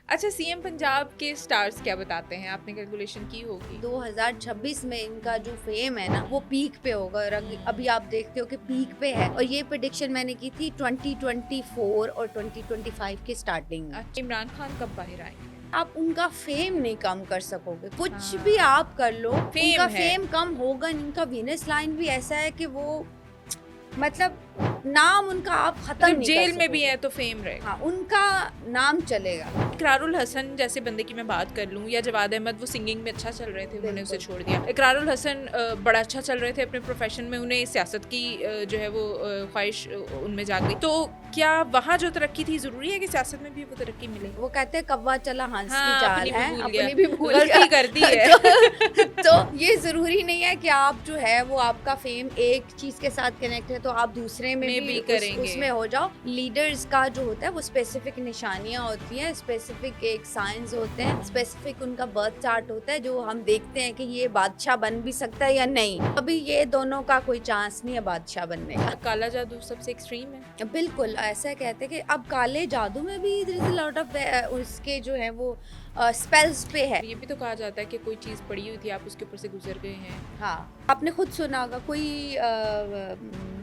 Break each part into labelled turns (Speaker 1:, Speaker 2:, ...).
Speaker 1: अच्छा, सीएम पंजाब के स्टार्स क्या बताते हैं? आपने कैलकुलेशन की होगी।
Speaker 2: 2026 में इनका जो फेम है ना वो पीक पे होगा और अभी आप देखते हो कि पीक पे है और ये प्रेडिक्शन मैंने की थी 2024 और 2025 के स्टार्टिंग में।
Speaker 1: अच्छा, इमरान खान कब बाहर आएंगे?
Speaker 2: आप उनका फेम नहीं कम कर सकोगे, कुछ भी
Speaker 1: हाँ,
Speaker 2: आप कर लो,
Speaker 1: फेम
Speaker 2: उनका
Speaker 1: है।
Speaker 2: फेम कम होगा नहीं। उनका वीनस लाइन भी ऐसा है कि वो मतलब नाम उनका आप खत्म
Speaker 1: मतलब
Speaker 2: नहीं कर
Speaker 1: जेल में भी
Speaker 2: सकोगे।
Speaker 1: है तो फेम रहेगा।
Speaker 2: हाँ, उनका नाम चलेगा।
Speaker 1: इकरारुल हसन जैसे बंदे की मैं बात कर लूँ, या जवाद अहमद, वो सिंगिंग में अच्छा चल रहे थे, उन्होंने उसे
Speaker 2: बिल्कुल।
Speaker 1: छोड़ दिया। इकरारुल हसन बड़ा अच्छा चल रहे थे अपने प्रोफेशन में, उन्हें सियासत की जो है वो ख्वाहिश उनमें जाग गई। तो क्या वहाँ जो तरक्की थी, ज़रूरी है कि सियासत में भी वो तरक्की मिले?
Speaker 2: वो कहते हैं कौवा चला हंस की
Speaker 1: हाँ,
Speaker 2: चाल
Speaker 1: अपनी भी
Speaker 2: है,
Speaker 1: भूल गया,
Speaker 2: अपनी भी भूल गया।
Speaker 1: गलती कर दी है।
Speaker 2: तो ये ज़रूरी नहीं है कि आप जो है वो आपका फ़ेम एक चीज़ के साथ कनेक्ट है तो आप दूसरे में
Speaker 1: में
Speaker 2: भी
Speaker 1: भी
Speaker 2: उस
Speaker 1: करेंगे।
Speaker 2: उसमें हो जाओ। लीडर्स का जो होता है वो स्पेसिफ़िक निशानियाँ होती हैं, स्पेसिफ़िक एक साइंस होते हैं, स्पेसिफ़िक उनका बर्थ चार्ट होता है जो हम देखते हैं कि ये बादशाह बन भी सकता है या नहीं। अभी ये दोनों का कोई चांस नहीं है बादशाह बनने का।
Speaker 1: काला जादू सबसे एक्सट्रीम है।
Speaker 2: बिल्कुल, ऐसा कहते हैं कि अब काले जादू में भी there is a lot of उसके जो है वो स्पेल्स पे है।
Speaker 1: ये भी तो कहा जाता है कि कोई चीज़ पड़ी हुई थी, आप उसके ऊपर से गुजर गए हैं।
Speaker 2: हाँ, आपने खुद सुना होगा कोई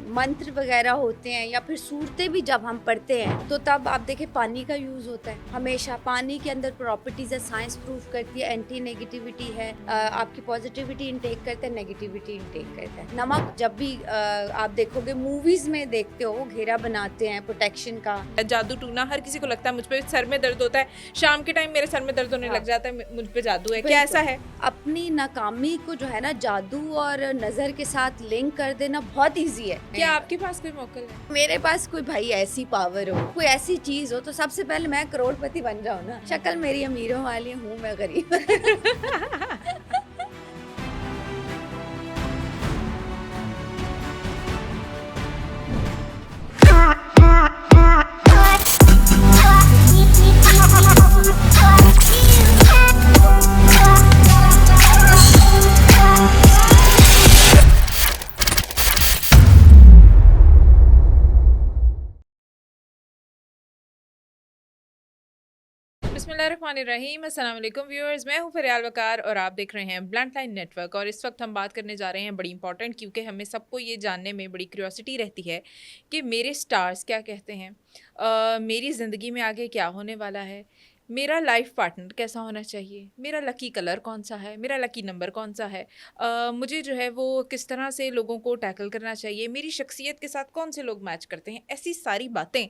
Speaker 2: मंत्र वगैरह होते हैं या फिर सूरतें भी जब हम पढ़ते हैं तो तब आप देखें पानी का यूज़ होता है हमेशा। पानी के अंदर प्रॉपर्टीज़ है, साइंस प्रूफ करती है, एंटी नेगेटिविटी है, आपकी पॉजिटिविटी इनटेक करता है, नेगेटिविटी इनटेक करता है। नमक जब भी आप देखोगे मूवीज़ में देखते हो घेरा बनाते हैं प्रोटेक्शन का।
Speaker 1: जादू टूना हर किसी को लगता है, मुझ पे सर में दर्द होता है, शाम के टाइम मेरे सर में दर्द होने
Speaker 2: हाँ,
Speaker 1: लग जाता है, मुझ पे जादू है। क्या ऐसा
Speaker 2: बिल्कुल।
Speaker 1: है?
Speaker 2: अपनी नाकामी को जो है ना जादू और नज़र के साथ लिंक कर देना बहुत ईज़ी है।
Speaker 1: क्या आपके पास कोई मौकल है?
Speaker 2: मेरे पास कोई भाई ऐसी पावर हो, कोई ऐसी चीज़ हो तो सबसे पहले मैं करोड़पति बन जाऊँ ना। शक्ल मेरी अमीरों वाली हूँ, मैं गरीब।
Speaker 1: बिस्मिल्लाहिर्रहमानिर्रहीम, अस्सलाम वालेकुम व्यूअर्स, मैं हूं फरियाल वकार और आप देख रहे हैं ब्लंट लाइन नेटवर्क। और इस वक्त हम बात करने जा रहे हैं बड़ी इंपॉर्टेंट, क्योंकि हमें सबको ये जानने में बड़ी क्यूरियोसिटी रहती है कि मेरे स्टार्स क्या कहते हैं, मेरी ज़िंदगी में आगे क्या होने वाला है, मेरा लाइफ पार्टनर कैसा होना चाहिए, मेरा लकी कलर कौन सा है, मेरा लकी नंबर कौन सा है, मुझे जो है वो किस तरह से लोगों को टैकल करना चाहिए, मेरी शख्सियत के साथ कौन से लोग मैच करते हैं। ऐसी सारी बातें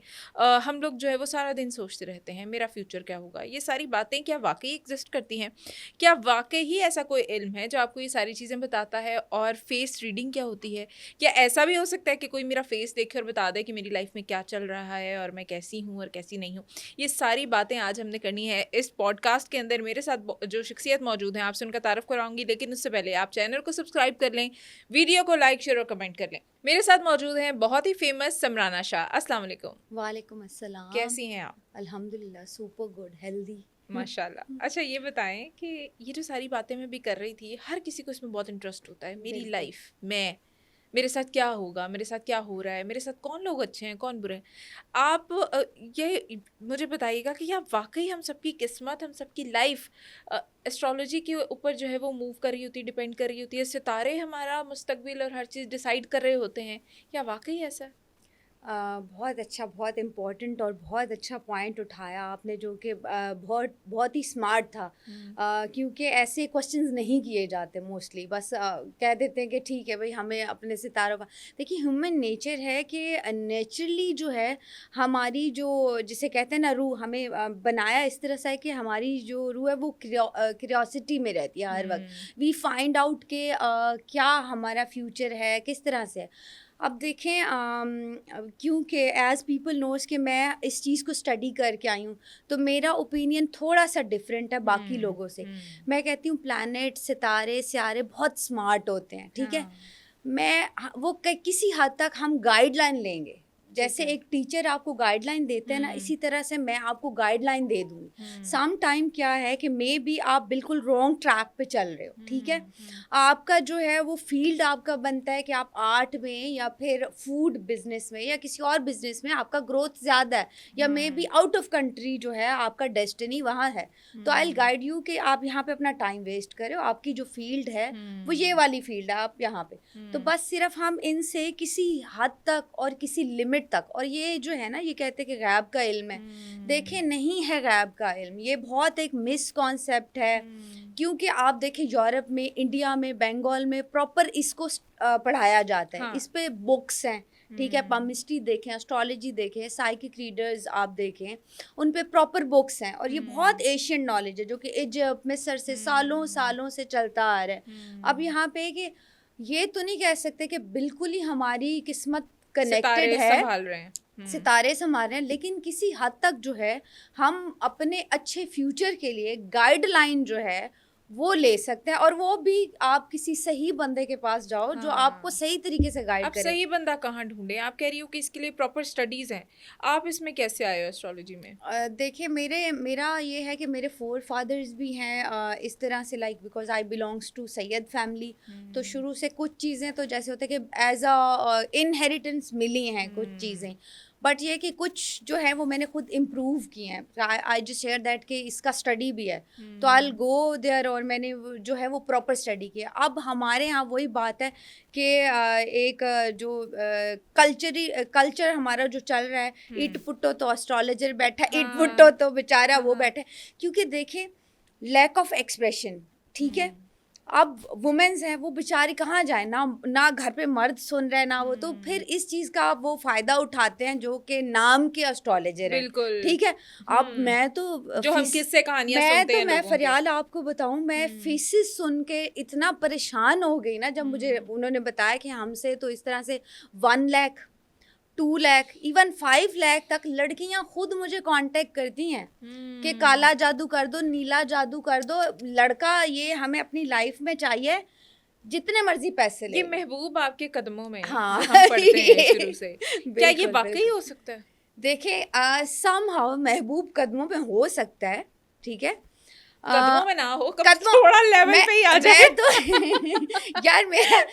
Speaker 1: हम लोग जो है वो सारा दिन सोचते रहते हैं, मेरा फ्यूचर क्या होगा। ये सारी बातें क्या वाकई एग्जिस्ट करती हैं? क्या वाकई ही ऐसा कोई इल्म है जो आपको ये सारी चीज़ें बताता है? और फेस रीडिंग क्या होती है? क्या ऐसा भी हो सकता है कि कोई मेरा फेस देखे और बता दे कि मेरी लाइफ में क्या चल रहा है और मैं कैसी हूँ और कैसी नहीं हूँ? ये सारी बातें आज हमने करनी है इस पॉडकास्ट के अंदर। मेरे साथ जो शख्सियत मौजूद है, आपसे उनका तारुफ कराऊंगी, लेकिन उससे पहले आप चैनल को सब्सक्राइब कर लें, वीडियो को लाइक, शेयर और कमेंट कर लें। मेरे साथ मौजूद हैं बहुत ही फेमस समराना शाह। अस्सलाम वालेकुम।
Speaker 2: वालेकुम अस्सलाम।
Speaker 1: कैसी हैं आप?
Speaker 2: अल्हम्दुलिल्लाह सुपर गुड, हेल्दी।
Speaker 1: माशाल्लाह। अच्छा, ये बताएं कि ये जो सारी बातें मैं भी कर रही थी, हर किसी को इसमें बहुत इंटरेस्ट होता है। मेरी
Speaker 2: बिल्कुल।
Speaker 1: लाइफ, मैं, मेरे साथ क्या होगा, मेरे साथ क्या हो रहा है, मेरे साथ कौन लोग अच्छे हैं, कौन बुरे हैं। आप ये मुझे बताइएगा कि क्या वाकई हम सबकी किस्मत, हम सबकी लाइफ एस्ट्रोलॉजी के ऊपर जो है वो मूव कर रही होती है, डिपेंड कर रही होती है, सितारे हमारा मुस्तकबिल और हर चीज़ डिसाइड कर रहे होते हैं? क्या वाकई ऐसा है?
Speaker 2: बहुत अच्छा, बहुत इम्पोर्टेंट और बहुत अच्छा पॉइंट उठाया आपने जो कि बहुत बहुत ही स्मार्ट था। क्योंकि ऐसे क्वेश्चंस नहीं किए जाते मोस्टली, बस कह देते हैं कि ठीक है भाई हमें अपने सितारों का। देखिए ह्यूमन नेचर है कि नेचुरली जो है हमारी जो जिसे कहते हैं ना रूह, हमें बनाया इस तरह से है कि हमारी जो रूह है वो क्रियोसिटी में रहती है हर वक्त।
Speaker 1: हम्म।
Speaker 2: वी फाइंड आउट के क्या हमारा फ्यूचर है, किस तरह से है। अब देखें क्योंकि एज़ पीपल नोज़ कि मैं इस चीज़ को स्टडी करके आई हूँ तो मेरा ओपिनियन थोड़ा सा डिफरेंट है बाकी
Speaker 1: हम्म।
Speaker 2: लोगों से।
Speaker 1: हम्म।
Speaker 2: मैं कहती हूँ प्लैनेट, सितारे, सियारे बहुत स्मार्ट होते हैं, ठीक है।
Speaker 1: हाँ।
Speaker 2: मैं वो किसी हद तक हम गाइडलाइन लेंगे, जैसे एक टीचर आपको गाइडलाइन देते हैं ना, इसी तरह से मैं आपको गाइडलाइन दे दूंगी। सम टाइम क्या है कि मे बी आप बिल्कुल रॉन्ग ट्रैक पे चल रहे हो, ठीक है। आपका जो है वो फील्ड आपका बनता है कि आप आर्ट में या फिर फूड बिजनेस में या किसी और बिजनेस में आपका ग्रोथ ज़्यादा है, या may be out of country जो है आपका डेस्टिनी वहाँ है। तो आई विल गाइड यू कि आप यहाँ पे अपना टाइम वेस्ट करो, आपकी जो फील्ड है वो ये वाली फील्ड है, आप यहाँ पे। तो बस सिर्फ हम इनसे किसी हद तक और किसी लिमिट तक, और ये जो है ना, ये कहते हैं कि गैब का इल्म है, देखें नहीं है गैब का इल्म, ये बहुत एक मिस कॉन्सेप्ट है। क्योंकि आप देखें यूरोप में, इंडिया में, बंगाल में प्रॉपर इसको पढ़ाया जाता है।
Speaker 1: हाँ।
Speaker 2: इस पे बुक्स हैं, ठीक है। पमिस्ट्री देखें, एस्ट्रोलॉजी देखें, साइकिक रीडर्स आप देखें, उन पे प्रॉपर बुक्स हैं। और ये बहुत एशियन नॉलेज है जो कि इजिप्ट, मिस्र से सालों सालों से चलता आ रहा है। अब यहाँ पे कि ये तो नहीं कह सकते कि बिल्कुल ही हमारी किस्मत कनेक्टेड है,
Speaker 1: संभाल रहे हैं,
Speaker 2: सितारे संभाल रहे हैं, लेकिन किसी हद तक जो है हम अपने अच्छे फ्यूचर के लिए गाइडलाइन जो है वो ले सकते हैं। और वो भी आप किसी सही बंदे के पास जाओ जो आपको सही तरीके से गाइड
Speaker 1: आप
Speaker 2: करे।
Speaker 1: सही बंदा कहाँ ढूंढे? आप कह रही हो कि इसके लिए प्रॉपर स्टडीज हैं, आप इसमें कैसे आए हो एस्ट्रोलॉजी में?
Speaker 2: देखिए मेरा ये है कि मेरे 4 फादर्स भी हैं इस तरह से, like because I belongs to Syed family. तो शुरू से कुछ चीज़ें तो जैसे होते हैं कि एज अ इनहेरिटेंस मिली हैं कुछ चीज़ें, बट ये कि कुछ जो है वो मैंने खुद इम्प्रूव की हैं। आई जस्ट शेयर दैट कि इसका स्टडी भी है, तो आई विल गो देयर, और मैंने जो है वो प्रॉपर स्टडी किया। अब हमारे यहाँ वही बात है कि एक जो कल्चर हमारा जो चल रहा है, इट पुट्टो तो एस्ट्रोलॉजर बैठा, इट पुट्टो तो बेचारा वो बैठा है। क्योंकि देखें लैक ऑफ एक्सप्रेशन, ठीक है। अब वुमेन्स हैं वो बेचारी कहाँ जाए, ना घर पे मर्द सुन रहे ना वो, तो फिर इस चीज़ का वो फ़ायदा उठाते हैं जो कि नाम के एस्ट्रोलॉजर हैं,
Speaker 1: बिल्कुल,
Speaker 2: ठीक है। अब मैं तो
Speaker 1: जो हम किससे कहानियां सुनते हैं
Speaker 2: मैं
Speaker 1: लोगों की।
Speaker 2: फरियाल आपको बताऊं, मैं फीसिस सुन के इतना परेशान हो गई ना, जब मुझे उन्होंने बताया कि हमसे तो इस तरह से 1 लाख 2 लाख इवन 5 लाख तक लड़कियां खुद मुझे कांटेक्ट करती हैं कि काला जादू कर दो, नीला जादू कर दो, लड़का ये हमें अपनी लाइफ में चाहिए, जितने मर्जी पैसे ले।
Speaker 1: ये महबूब आपके कदमों में,
Speaker 2: हाँ
Speaker 1: हम पढ़ते हैं शुरू से। क्या ये
Speaker 2: बिल्कुल,
Speaker 1: वाकई
Speaker 2: बिल्कुल।
Speaker 1: हो सकता है?
Speaker 2: देखिए समहाउ महबूब कदमों में हो सकता है, ठीक है।
Speaker 1: कदमों में ना हो, कब
Speaker 2: कदमों
Speaker 1: थोड़ा लेवल पे ही आ जाए।
Speaker 2: मैं तो यार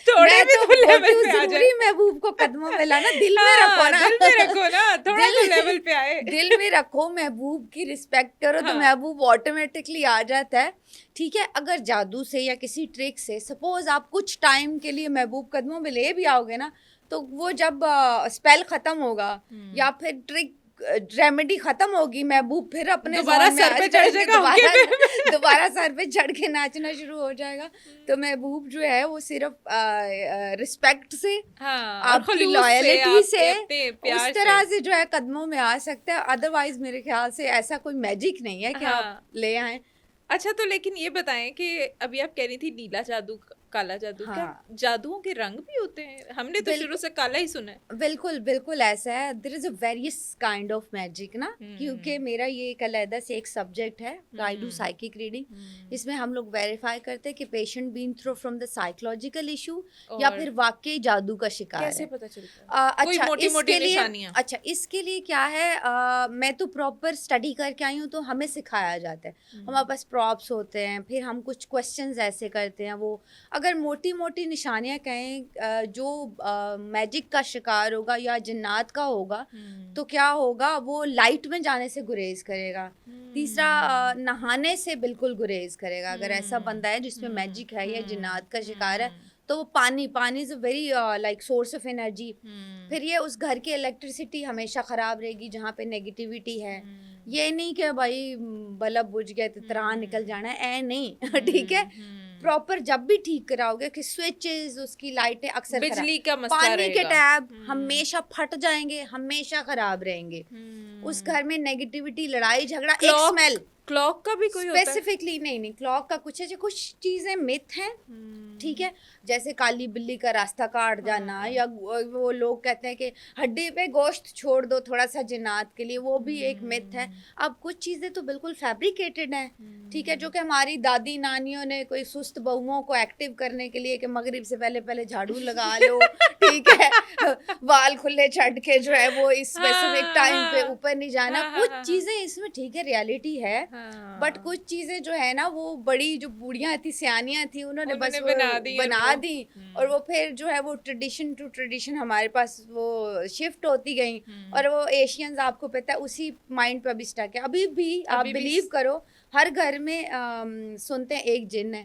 Speaker 1: थोड़े
Speaker 2: मैं
Speaker 1: भी
Speaker 2: तो
Speaker 1: तो लेवल
Speaker 2: बोलती हूँ
Speaker 1: पे आ जाए।
Speaker 2: जरूरी महबूब को कदमों में लाना, दिल में
Speaker 1: हाँ,
Speaker 2: रखो ना,
Speaker 1: दिल में रखो ना, थोड़ा तो
Speaker 2: दिल-
Speaker 1: लेवल पे आए।
Speaker 2: दिल में रखो, महबूब की रिस्पेक्ट करो, तो
Speaker 1: हाँ।
Speaker 2: महबूब ऑटोमेटिकली आ जाता है, ठीक है। अगर जादू से या किसी ट्रिक से सपोज आप कुछ टाइम के लिए महबूब कदमों में ले भी आओगे ना, तो वो जब स्पेल खत्म होगा या फिर ट्रिक रेमेडी खत्म होगी, महबूब फिर अपने
Speaker 1: दोबारा
Speaker 2: जोन में
Speaker 1: सर
Speaker 2: आ
Speaker 1: पे चढ़
Speaker 2: जाएगा,
Speaker 1: जाएगा
Speaker 2: दोबारा सर पे चढ़ के नाचना शुरू हो जाएगा। तो महबूब जो है वो सिर्फ रिस्पेक्ट से,
Speaker 1: हाँ,
Speaker 2: आपकी
Speaker 1: खलूस
Speaker 2: लॉयलिटी से,
Speaker 1: अपने प्यार
Speaker 2: उस तरह से जो है कदमों में आ सकता है। अदरवाइज मेरे ख्याल से ऐसा कोई मैजिक नहीं है कि
Speaker 1: हाँ।
Speaker 2: आप ले आए।
Speaker 1: अच्छा, तो लेकिन ये बताएं कि अभी आप कह रही थी नीला जादू, काला जादू,
Speaker 2: हाँ।
Speaker 1: क्या जादुओं के रंग भी होते हैं? हमने तो शुरू से काला ही सुना है।
Speaker 2: बिल्कुल बिल्कुल ऐसा है, there is a various kind of magic ना, क्योंकि मेरा ये एक अलग से एक सब्जेक्ट है, आई डू साइकिक रीडिंग। इसमें हम लोग वेरीफाई करते हैं कि patient been through from the psychological issue या
Speaker 1: और
Speaker 2: फिर वाकई जादू का शिकार
Speaker 1: कैसे
Speaker 2: है।
Speaker 1: पता चलता है? कोई
Speaker 2: अच्छा
Speaker 1: मोटी-मोटी
Speaker 2: इसके लिए
Speaker 1: निशानियां?
Speaker 2: अच्छा इसके लिए क्या है, मैं तो प्रॉपर स्टडी करके आई हूँ, तो हमें सिखाया जाता है। हमारे पास प्रॉप्स होते हैं, फिर हम कुछ क्वेश्चंस ऐसे करते हैं, वो अगर मोटी मोटी निशानियां कहें जो मैजिक का शिकार होगा या जिन्नात का होगा, तो क्या होगा, वो लाइट में जाने से गुरेज करेगा। तीसरा नहाने से बिल्कुल गुरेज करेगा। अगर ऐसा बंदा है जिसमें मैजिक है या जिन्नात का शिकार है, तो वो पानी is a very like source of energy. फिर ये उस घर की इलेक्ट्रिसिटी हमेशा ख़राब रहेगी जहाँ पे नेगेटिविटी है। ये नहीं कि भाई बल्ब बुझ गया तो तरह निकल जाना है, ऐ नहीं ठीक है। प्रॉपर जब भी ठीक कराओगे कि स्विचेस, उसकी लाइटें अक्सर
Speaker 1: बिजली का मसला
Speaker 2: पानी के
Speaker 1: रहेगा।
Speaker 2: टैप हमेशा फट जाएंगे, हमेशा खराब रहेंगे। उस घर में नेगेटिविटी, लड़ाई झगड़ा, एक स्मेल,
Speaker 1: क्लॉक का भी कोई होता है?
Speaker 2: स्पेसिफिकली नहीं, क्लॉक का कुछ है, कुछ चीजें मिथ हैं, ठीक है, जैसे काली बिल्ली का रास्ता काट जाना, या वो लोग कहते हैं कि हड्डी पे गोश्त छोड़ दो थोड़ा सा जिन्नात के लिए, वो भी एक मिथ है। अब कुछ चीज़ें तो बिल्कुल फैब्रिकेटेड हैं, ठीक है, जो कि हमारी दादी नानियों ने कोई सुस्त बहुओं को एक्टिव करने के लिए कि मगरिब से पहले पहले झाड़ू लगा लो, ठीक है, बाल खुले छड़ के जो है वो इस स्पेसिफिक टाइम पे ऊपर नहीं जाना, कुछ चीज़ें इसमें ठीक है रियलिटी है, बट कुछ चीज़ें जो है ना वो बड़ी जो बूढ़ियाँ थी सियानियाँ थी उन्होंने बस वो बना दी और वो फिर जो है वो ट्रेडिशन टू ट्रेडिशन हमारे पास वो शिफ्ट होती गई और वो एशियंस आपको पता है उसी माइंड पे अभी स्टक है। अभी भी आप बिलीव करो हर घर में सुनते हैं एक जिन है,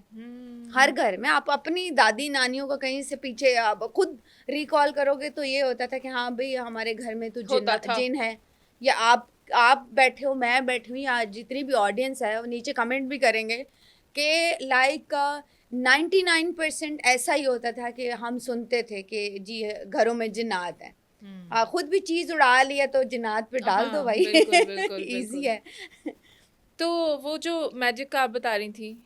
Speaker 2: हर घर में। आप अपनी दादी नानियों का कहीं से पीछे आप खुद रिकॉल करोगे तो ये होता था कि हाँ भाई हमारे घर में तो जिन है, या आप बैठे हो, मैं बैठी हुई, आज जितनी भी ऑडियंस है वो नीचे कमेंट भी करेंगे कि लाइक 99% ऐसा ही होता था कि हम सुनते थे कि जी घरों में जिन्नात है। खुद भी चीज उड़ा लिया तो जिन्नात पे डाल दो भाई, इजी है।
Speaker 1: तो वो जो मैजिक का आप बता रही थी,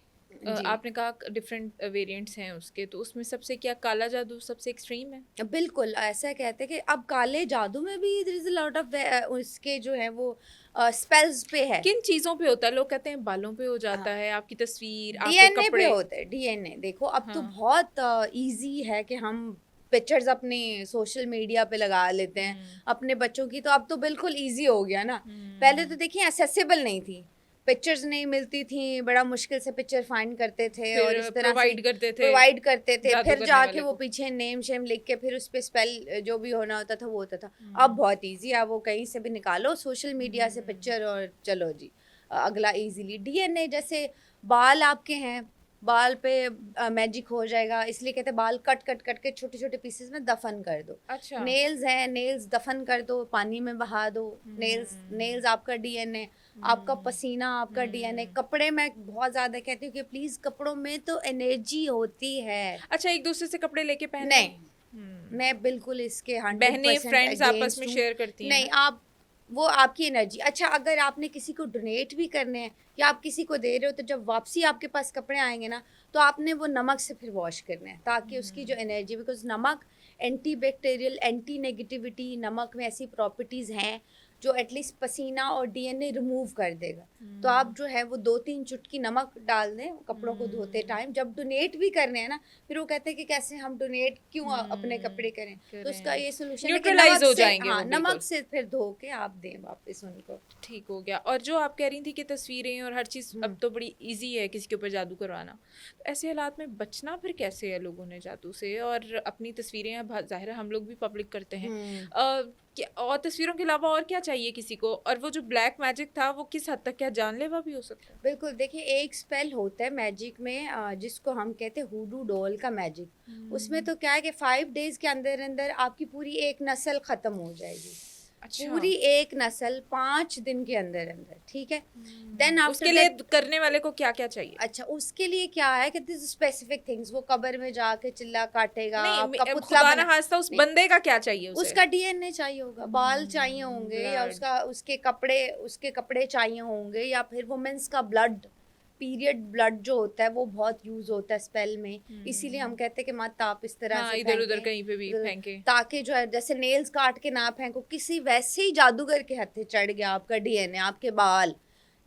Speaker 1: आपने कहा डिफरेंट वेरिएंट्स हैं उसके, तो उसमें सबसे क्या काला जादू सबसे एक्सट्रीम है?
Speaker 2: बिल्कुल ऐसा कहते हैं कि अब काले जादू में भी there is a lot of उसके जो है वो स्पेल्स पे है।
Speaker 1: किन चीजों पे होता है? लोग कहते हैं बालों पे हो जाता है, आपकी तस्वीर, आपके
Speaker 2: डीएनए
Speaker 1: कपड़े
Speaker 2: पे होता है, डीएनए। देखो अब तो बहुत इजी है कि हम पिक्चर्स अपने सोशल मीडिया पे लगा लेते हैं अपने बच्चों की, तो अब तो बिल्कुल इजी हो गया ना। पहले तो देखिए एक्सेसिबल नहीं थी, पिक्चर्स नहीं मिलती थी, बड़ा मुश्किल से पिक्चर फाइंड करते थे और इस तरह
Speaker 1: प्रोवाइड करते थे
Speaker 2: फिर जाके वो पीछे नेम शेम लिख के फिर उस पे स्पेल जो भी होना होता था वो होता था। अब बहुत इजी है, वो कहीं से भी निकालो सोशल मीडिया से पिक्चर और चलो जी अगला इजीली। डीएनए जैसे बाल आपके हैं, बाल पे मैजिक हो जाएगा, इसलिए कहते हैं बाल कट के छोटे छोटे पीसेस में दफन कर दो।
Speaker 1: अच्छा।
Speaker 2: नेल्स हैं, नेल्स दफन कर दो, पानी में बहा दो। नेल्स आपका डीएनए, आपका पसीना आपका डीएनए। कपड़े में बहुत ज्यादा कहती हूँ कि प्लीज कपड़ों में तो एनर्जी होती है।
Speaker 1: अच्छा, एक दूसरे से कपड़े लेके पहनना?
Speaker 2: नहीं, मैं बिल्कुल इसके 100%
Speaker 1: बहनें फ्रेंड्स आपस में शेयर करती हैं?
Speaker 2: नहीं, आप वो आपकी एनर्जी। अच्छा अगर आपने किसी को डोनेट भी करने हैं या आप किसी को दे रहे हो तो जब वापसी आपके पास कपड़े आएंगे ना तो आपने वो नमक से फिर वॉश करने हैं ताकि उसकी जो एनर्जी, बिकॉज नमक एंटी बैक्टीरियल, एंटी नेगेटिविटी, नमक में ऐसी प्रॉपर्टीज़ हैं जो एटलीस्ट पसीना और डीएनए रिमूव कर देगा। तो आप जो है वो 2-3 चुटकी नमक डाल दें कपड़ों को धोते टाइम। जब डोनेट भी करने हैं ना फिर वो कहते हैं कि कैसे हम डोनेट क्यों अपने कपड़े करें, तो उसका ये सोल्यूशन है कि
Speaker 1: न्यूट्रलाइज हो
Speaker 2: नमक से,
Speaker 1: जाएंगे
Speaker 2: हाँ
Speaker 1: वो
Speaker 2: नमक से फिर धो के आप दें वापस उनको।
Speaker 1: ठीक हो गया। और जो आप कह रही थी कि तस्वीरें और हर चीज़ अब तो बड़ी इजी है किसी के ऊपर जादू करवाना, तो ऐसे हालात में बचना फिर कैसे है लोगों ने जादू से? और अपनी तस्वीरें अब ज़ाहिर है हम लोग भी पब्लिक करते हैं, और तस्वीरों के अलावा और क्या चाहिए किसी को? और वो जो ब्लैक मैजिक था वो किस हद तक क्या जानलेवा भी हो सकता है?
Speaker 2: बिल्कुल, देखिए एक स्पेल होता है मैजिक में जिसको हम कहते हैं हुडू डॉल का मैजिक। उसमें तो क्या है कि 5 डेज के अंदर अंदर आपकी पूरी एक नस्ल खत्म हो जाएगी।
Speaker 1: अच्छा।
Speaker 2: पूरी एक नस्ल 5 दिन के अंदर अंदर, ठीक है। देन
Speaker 1: उसके लिए करने वाले को क्या क्या चाहिए?
Speaker 2: अच्छा उसके लिए क्या है कि दिस स्पेसिफिक थिंग्स, वो कब्र में जाके चिल्ला काटेगा, आपका
Speaker 1: नहीं,
Speaker 2: पुतला
Speaker 1: खुदा ना खास्ता उस बंदे का क्या चाहिए उसे?
Speaker 2: उसका डीएनए चाहिए होगा, बाल चाहिए होंगे, या उसके कपड़े चाहिए होंगे, या फिर वुमेन्स का ब्लड, पीरियड ब्लड जो होता है वो बहुत यूज होता है स्पेल में। इसीलिए हम कहते हैं कि मत आप इस तरह से
Speaker 1: इधर उधर कहीं पे भी फेंके,
Speaker 2: ताकि जो है जैसे नेल्स काट के ना फेंको, किसी वैसे ही जादूगर के हथे चढ़ गया आपका डीएनए, आपके बाल,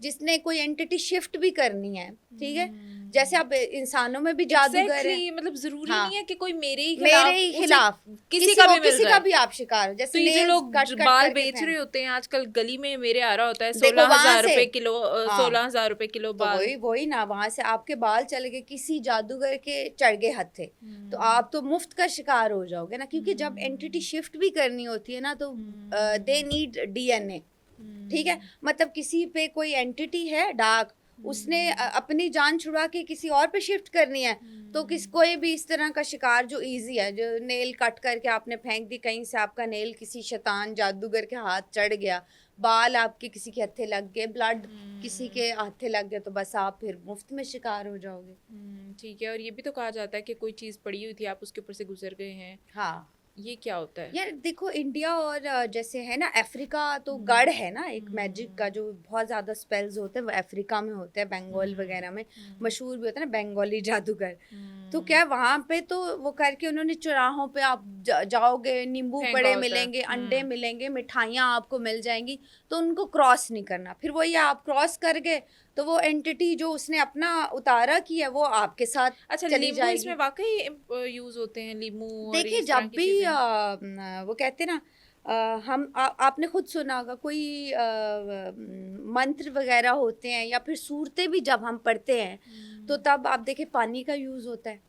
Speaker 2: जिसने कोई एंटिटी शिफ्ट भी करनी है, ठीक है। जैसे आप इंसानों में भी जादूगर है,
Speaker 1: मतलब जरूरी नहीं है कि कोई मेरे ही
Speaker 2: खिलाफ
Speaker 1: किसी
Speaker 2: का भी आप शिकार हो। जैसे
Speaker 1: तो ये जो लोग बाल बेच रहे होते हैं आजकल गली में, मेरे आ रहा होता है 16,000 रुपए किलो, 16,000 रुपए किलो बाल,
Speaker 2: तो वही ना, वहां से आपके बाल चले गए किसी जादूगर के चढ़ गए हथे, तो आप तो मुफ्त का शिकार हो जाओगे ना, क्योंकि जब एंटिटी शिफ्ट भी करनी होती है ना तो दे नीड डीएनए, ठीक है। मतलब किसी पे कोई एंटिटी है डार्क, उसने अपनी जान छुड़ा के किसी और पे शिफ्ट करनी है, तो कोई भी इस तरह का शिकार जो इजी है, जो नेल कट करके आपने फेंक दी कहीं से, आपका नेल किसी शैतान जादूगर के हाथ चढ़ गया, बाल आपके किसी के हत्थे लग गए, ब्लड किसी के हत्थे लग गए, तो बस आप फिर मुफ्त में शिकार हो जाओगे।
Speaker 1: ठीक है। और ये भी तो कहा जाता है कि कोई चीज़ पड़ी हुई थी, आप उसके ऊपर से गुजर गए हैं,
Speaker 2: हाँ
Speaker 1: ये क्या होता है?
Speaker 2: यार देखो, इंडिया और जैसे है ना अफ्रीका, तो गढ़ है ना एक मैजिक का, जो बहुत ज़्यादा स्पेल्स होते हैं वो अफ्रीका में होते हैं, बंगाल वगैरह में मशहूर भी होता है ना बंगाली जादूगर। तो क्या है, वहाँ पे तो वो करके उन्होंने चौराहों पे आप जाओगे, नींबू
Speaker 1: फेंका
Speaker 2: पड़े
Speaker 1: होता है।
Speaker 2: मिलेंगे, अंडे मिलेंगे, मिठाइयाँ आपको मिल जाएंगी, तो उनको क्रॉस नहीं करना। फिर वही आप क्रॉस कर गए तो वो एंटिटी जो उसने अपना उतारा किया वो आपके साथ
Speaker 1: अच्छा,
Speaker 2: चली
Speaker 1: लींबू इसमें
Speaker 2: जाएगी।
Speaker 1: वाकई यूज होते हैं, लींबू और
Speaker 2: देखिए,
Speaker 1: इस तरह
Speaker 2: जब
Speaker 1: की
Speaker 2: भी
Speaker 1: चीजें?
Speaker 2: वो कहते हैं ना, आपने खुद सुना होगा कोई मंत्र वगैरह होते हैं या फिर सूरतें भी जब हम पढ़ते हैं, तो तब आप देखें पानी का यूज़ होता है।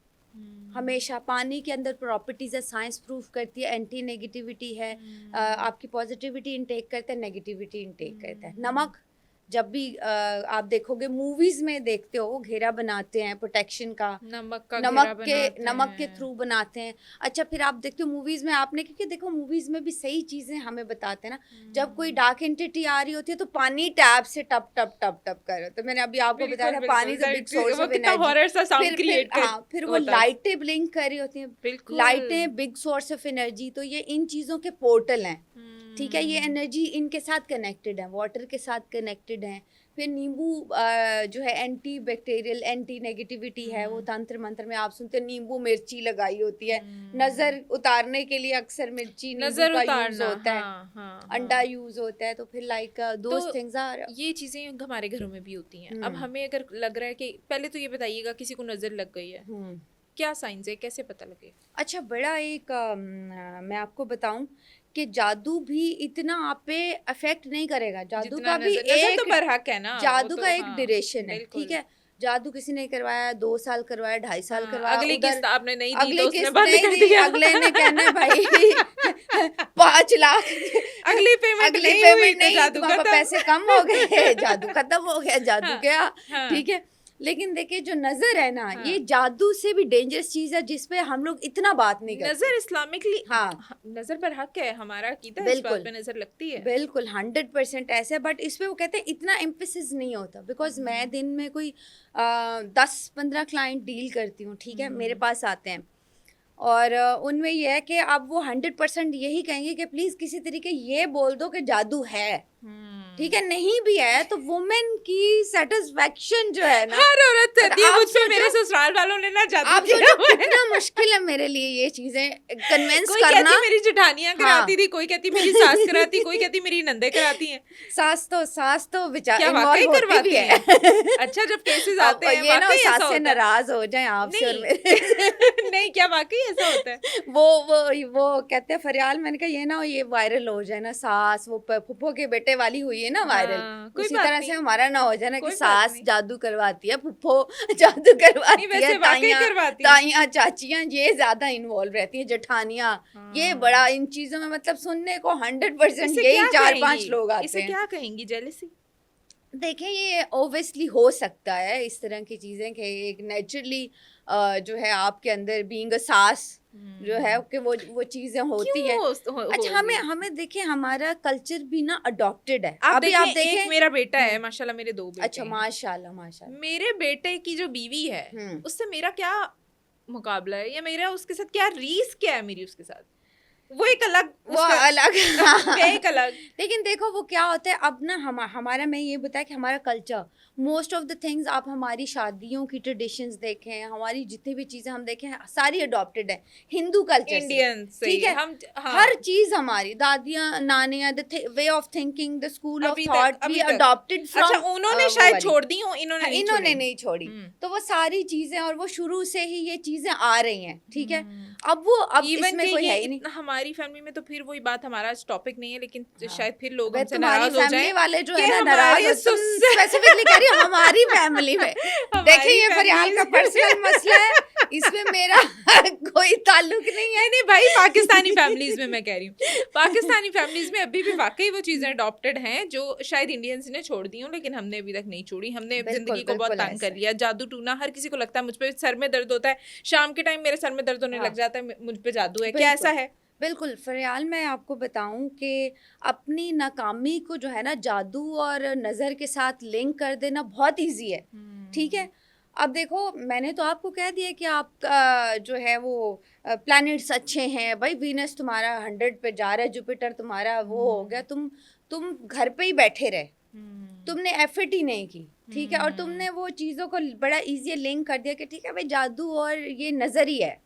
Speaker 2: हमेशा पानी के अंदर प्रॉपर्टीज़ है, साइंस प्रूफ करती है, एंटी नेगेटिविटी है, आपकी पॉजिटिविटी इनटेक करता है, नेगेटिविटी इनटेक करता है। नमक, जब भी आप देखोगे मूवीज़ में देखते हो, वो घेरा बनाते हैं प्रोटेक्शन का,
Speaker 1: नमक का घेरा बनाते
Speaker 2: नमक के
Speaker 1: हैं।
Speaker 2: थ्रू बनाते हैं। अच्छा, फिर आप देखते हो मूवीज़ में, आपने, क्योंकि देखो मूवीज़ में भी सही चीज़ें हमें बताते हैं ना, जब कोई डार्क एंटिटी आ रही होती है तो पानी टैप से टप टप टप टप कर, तो मैंने अभी आपको बताया
Speaker 1: बिल्कुल
Speaker 2: था पानी
Speaker 1: बिल्कुल,
Speaker 2: इज अ बिग सोर्स
Speaker 1: वो
Speaker 2: ऑफ
Speaker 1: कितना
Speaker 2: एनर्जी।
Speaker 1: हॉरर सा साउंड
Speaker 2: फिर
Speaker 1: क्रिएट कर
Speaker 2: हाँ, फिर वो
Speaker 1: होता है।
Speaker 2: लाइटें ब्लिंक कर रही होती हैं,
Speaker 1: बिल्कुल।
Speaker 2: लाइटें बिग सोर्स ऑफ एनर्जी, तो ये इन चीज़ों के पोर्टल हैं। ठीक है, ये
Speaker 1: हम्म।
Speaker 2: एनर्जी इनके साथ कनेक्टेड है, वाटर के साथ कनेक्टेड है। फिर नींबू जो है एंटी बैक्टीरियल, एंटी नेगेटिविटी है, वो तंत्र मंत्र में आप सुनते हैं नींबू मिर्ची लगाई होती है, नज़र उतारने के लिए अक्सर मिर्ची नींबू
Speaker 1: नजर
Speaker 2: का यूज
Speaker 1: उतारना,
Speaker 2: होता है,
Speaker 1: हाँ हाँ
Speaker 2: अंडा
Speaker 1: हाँ।
Speaker 2: यूज होता है, तो फिर लाइक
Speaker 1: तो
Speaker 2: दोज थिंग्स आर।
Speaker 1: ये चीजें हमारे घरों में भी होती हैं। अब हमें अगर लग रहा है कि, पहले तो ये बताइएगा, किसी को नजर लग गई है, क्या साइंस है, कैसे पता लगे?
Speaker 2: अच्छा, बड़ा एक मैं आपको बताऊं कि जादू भी इतना आप पे अफेक्ट नहीं करेगा। जादू
Speaker 1: जितना
Speaker 2: का भी
Speaker 1: नजर, नजर तो
Speaker 2: एक
Speaker 1: बरहक है ना, वो
Speaker 2: जादू
Speaker 1: तो
Speaker 2: का एक
Speaker 1: हाँ।
Speaker 2: ड्यूरेशन है, ठीक
Speaker 1: बिल्कुल।
Speaker 2: है। जादू किसी ने करवाया 2 साल करवाया, 2.5 साल
Speaker 1: हाँ,
Speaker 2: करवाया,
Speaker 1: अगली
Speaker 2: उधर
Speaker 1: किस्त आपने नहीं दी
Speaker 2: अगली
Speaker 1: तो उसने
Speaker 2: किस्त
Speaker 1: बंद
Speaker 2: नहीं
Speaker 1: कर
Speaker 2: दी,
Speaker 1: दिया।
Speaker 2: अगले ने कहना है भाई 5 लाख
Speaker 1: अगली पेमेंट
Speaker 2: अगली
Speaker 1: नहीं हुई
Speaker 2: पेमेंट
Speaker 1: तो
Speaker 2: नहीं,
Speaker 1: जादू
Speaker 2: तुम्हारे पास
Speaker 1: खत्म।
Speaker 2: पैसे कम हो गए, जादू खत्म हो गया, जादू
Speaker 1: हाँ
Speaker 2: गया।
Speaker 1: हाँ
Speaker 2: ठीक है, लेकिन देखिए जो नजर है ना,
Speaker 1: हाँ।
Speaker 2: ये जादू से भी डेंजरस चीज है, जिसपे हम लोग इतना बात नहीं करते।
Speaker 1: नजर इस्लामिकली,
Speaker 2: हाँ,
Speaker 1: नजर पर हक है, हमारा अकीदा है, इस बात
Speaker 2: बिल्कुल
Speaker 1: पे नजर लगती है।
Speaker 2: बिल्कुल 100% ऐसे, बट इस पे वो कहते हैं इतना एम्फेसिस नहीं होता, बिकॉज मैं दिन में कोई 10-15 क्लाइंट डील करती हूँ, ठीक है, मेरे पास आते हैं, और उनमें यह है कि अब वो 100% यही कहेंगे कि प्लीज़ किसी तरीके ये बोल दो कि जादू है, ठीक है, नहीं भी है तो वुमेन की सेटिस्फेक्शन जो है ना,
Speaker 1: हर औरत
Speaker 2: और
Speaker 1: कहती है
Speaker 2: आप
Speaker 1: मुझ पे मेरे
Speaker 2: सोचो,
Speaker 1: ससुराल वालों ने ना जादू
Speaker 2: आप
Speaker 1: किया
Speaker 2: सोचो
Speaker 1: हुआ है।
Speaker 2: कितना मुश्किल है मेरे लिए ये चीजें कन्विंस
Speaker 1: कोई
Speaker 2: करना।
Speaker 1: कहती मेरी जेठानियां
Speaker 2: हाँ
Speaker 1: कराती थी, कोई कहती मेरी सास कराती, कोई कहती मेरी नंदे कराती हैं।
Speaker 2: सास तो विचार
Speaker 1: क्या वाकई
Speaker 2: इन्वॉल्व होती भी
Speaker 1: करवाती
Speaker 2: है।
Speaker 1: हैं? अच्छा, जब केसेस
Speaker 2: अब
Speaker 1: आते हैं
Speaker 2: ये ना
Speaker 1: वाकई ऐसा
Speaker 2: सास से
Speaker 1: होता है?
Speaker 2: नाराज हो जाए आपसे और
Speaker 1: नहीं
Speaker 2: मेरे से।
Speaker 1: नहीं, क्या वाकई ऐसा होता है?
Speaker 2: वो कहते हैं फरियाल, मैंने कहा ये ना ये वायरल हो जाए ना, सास वो फुप्पो के बेटे वाली हुई है ना वायरल,
Speaker 1: हाँ, कोई
Speaker 2: उसी
Speaker 1: बात
Speaker 2: तरह से
Speaker 1: नहीं,
Speaker 2: हमारा ना हो जाए ना कि
Speaker 1: कोई बात
Speaker 2: सास
Speaker 1: नहीं।
Speaker 2: जादू करवाती है, फुप्पो जादू
Speaker 1: नहीं,
Speaker 2: करवाती है,
Speaker 1: वैसे वाकई करवाती हैं।
Speaker 2: ताइयां चाचियां ये ज्यादा इन्वॉल्व रहती हैं, जेठानियां, ये बड़ा
Speaker 1: हाँ।
Speaker 2: इन चीजों में मतलब सुनने को 100%
Speaker 1: इसे
Speaker 2: यही
Speaker 1: क्या
Speaker 2: 4-5
Speaker 1: कहेंगी?
Speaker 2: लोग आते
Speaker 1: इसे
Speaker 2: हैं।
Speaker 1: क्या कहेंगी, जेलसी?
Speaker 2: देखें, ये ओब्वियसली हो सकता है इस तरह की चीज़ें कि एक नेचुरली जो है आपके अंदर बीइंग अ सास जो है कि वो चीज़ें होती
Speaker 1: क्यों
Speaker 2: है। अच्छा, हमें
Speaker 1: होगी?
Speaker 2: हमें देखें, हमारा कल्चर भी ना अडॉप्टेड है।
Speaker 1: आप
Speaker 2: अभी आप
Speaker 1: देखें, एक
Speaker 2: देखें।
Speaker 1: मेरा बेटा है,
Speaker 2: हम्म,
Speaker 1: माशाल्लाह मेरे 2 बेटे
Speaker 2: अच्छा,
Speaker 1: हैं।
Speaker 2: माशाल्लाह माशाल्लाह।
Speaker 1: मेरे बेटे की जो बीवी है,
Speaker 2: हम्म,
Speaker 1: उससे मेरा क्या मुकाबला है, या मेरा उसके साथ क्या रीस, क्या है मेरी उसके साथ? वो एक अलग
Speaker 2: वो
Speaker 1: उसका
Speaker 2: अलग
Speaker 1: मैं एक अलग।
Speaker 2: लेकिन देखो वो क्या होता है अब ना, हमारा, मैं ये बताया कि हमारा culture, most of the things आप हमारी शादियों की ट्रेडिशंस देखें, हमारी जितनी भी चीज़ें हम देखें सारी अडॉप्टेड है हिंदू कल्चर से,
Speaker 1: इंडियन से
Speaker 2: ठीक है।
Speaker 1: हम, हाँ,
Speaker 2: हर चीज़ हमारी दादियाँ नानियाँ, the way of thinking, the school of thought we
Speaker 1: अभी तक।
Speaker 2: अडॉप्टेड
Speaker 1: अच्छा,
Speaker 2: फ्रॉम
Speaker 1: उन्होंने
Speaker 2: वो
Speaker 1: शायद
Speaker 2: वाली।
Speaker 1: छोड़ दी हो, इन्होंने
Speaker 2: हाँ,
Speaker 1: नहीं
Speaker 2: इन्होंने
Speaker 1: छोड़ी।
Speaker 2: नहीं छोड़ी,
Speaker 1: हम्म।
Speaker 2: तो वो सारी चीज़ें, और वो शुरू से ही ये चीज़ें आ रही हैं, ठीक है। अब
Speaker 1: इवन
Speaker 2: इसमें
Speaker 1: कि
Speaker 2: कोई
Speaker 1: ये
Speaker 2: है ही नहीं।
Speaker 1: इतना हमारी फैमिली में, तो फिर वही बात, हमारा टॉपिक नहीं है, लेकिन
Speaker 2: हाँ,
Speaker 1: शायद फिर लोग
Speaker 2: वे
Speaker 1: हमसे
Speaker 2: तुम्हारी
Speaker 1: नाराज हो
Speaker 2: फैमिली
Speaker 1: जाएं
Speaker 2: वाले जो
Speaker 1: कि
Speaker 2: है ना नाराज
Speaker 1: हमारे
Speaker 2: हो, तुम स्पेसिफिकली कह रही हो हमारी फैमिली में। देखिए,
Speaker 1: हमारी
Speaker 2: ये फरियाल का पर्सनल मसला है, इसमें मेरा कोई ताल्लुक नहीं है।
Speaker 1: नहीं नहीं भाई, पाकिस्तानी फैमिलीज में मैं कह रही हूँ, पाकिस्तानी फैमिलीज में अभी भी वाकई वो चीजें अडॉप्टेड हैं जो शायद इंडियंस ने छोड़ दी हूँ, लेकिन हमने अभी तक नहीं छोड़ी। हमने
Speaker 2: बिल्कुल
Speaker 1: जिंदगी को बहुत
Speaker 2: बिल्कुल
Speaker 1: तंग
Speaker 2: ऐसा
Speaker 1: कर
Speaker 2: है।
Speaker 1: लिया, जादू टूना, हर किसी को लगता है मुझ पे सर में दर्द होता है, शाम के टाइम मेरे सर में दर्द होने
Speaker 2: हाँ,
Speaker 1: लग जाता है, मुझ पे जादू है, क्या ऐसा
Speaker 2: बिल्कुल
Speaker 1: है?
Speaker 2: बिल्कुल फरियाल, मैं आपको बताऊं कि अपनी नाकामी को जो है ना जादू और नज़र के साथ लिंक कर देना बहुत इजी है, ठीक है। अब देखो, मैंने तो आपको कह दिया कि आप जो है वो प्लैनेट्स अच्छे हैं भाई। वीनस तुम्हारा 100 पे जा रहा है, जुपिटर तुम्हारा वो हो गया, तुम घर पे ही बैठे रहे, तुमने एफर्ट ही नहीं की, ठीक है, और तुमने वो चीज़ों को बड़ा इजी लिंक कर दिया कि ठीक है भाई जादू और ये नज़र ही है,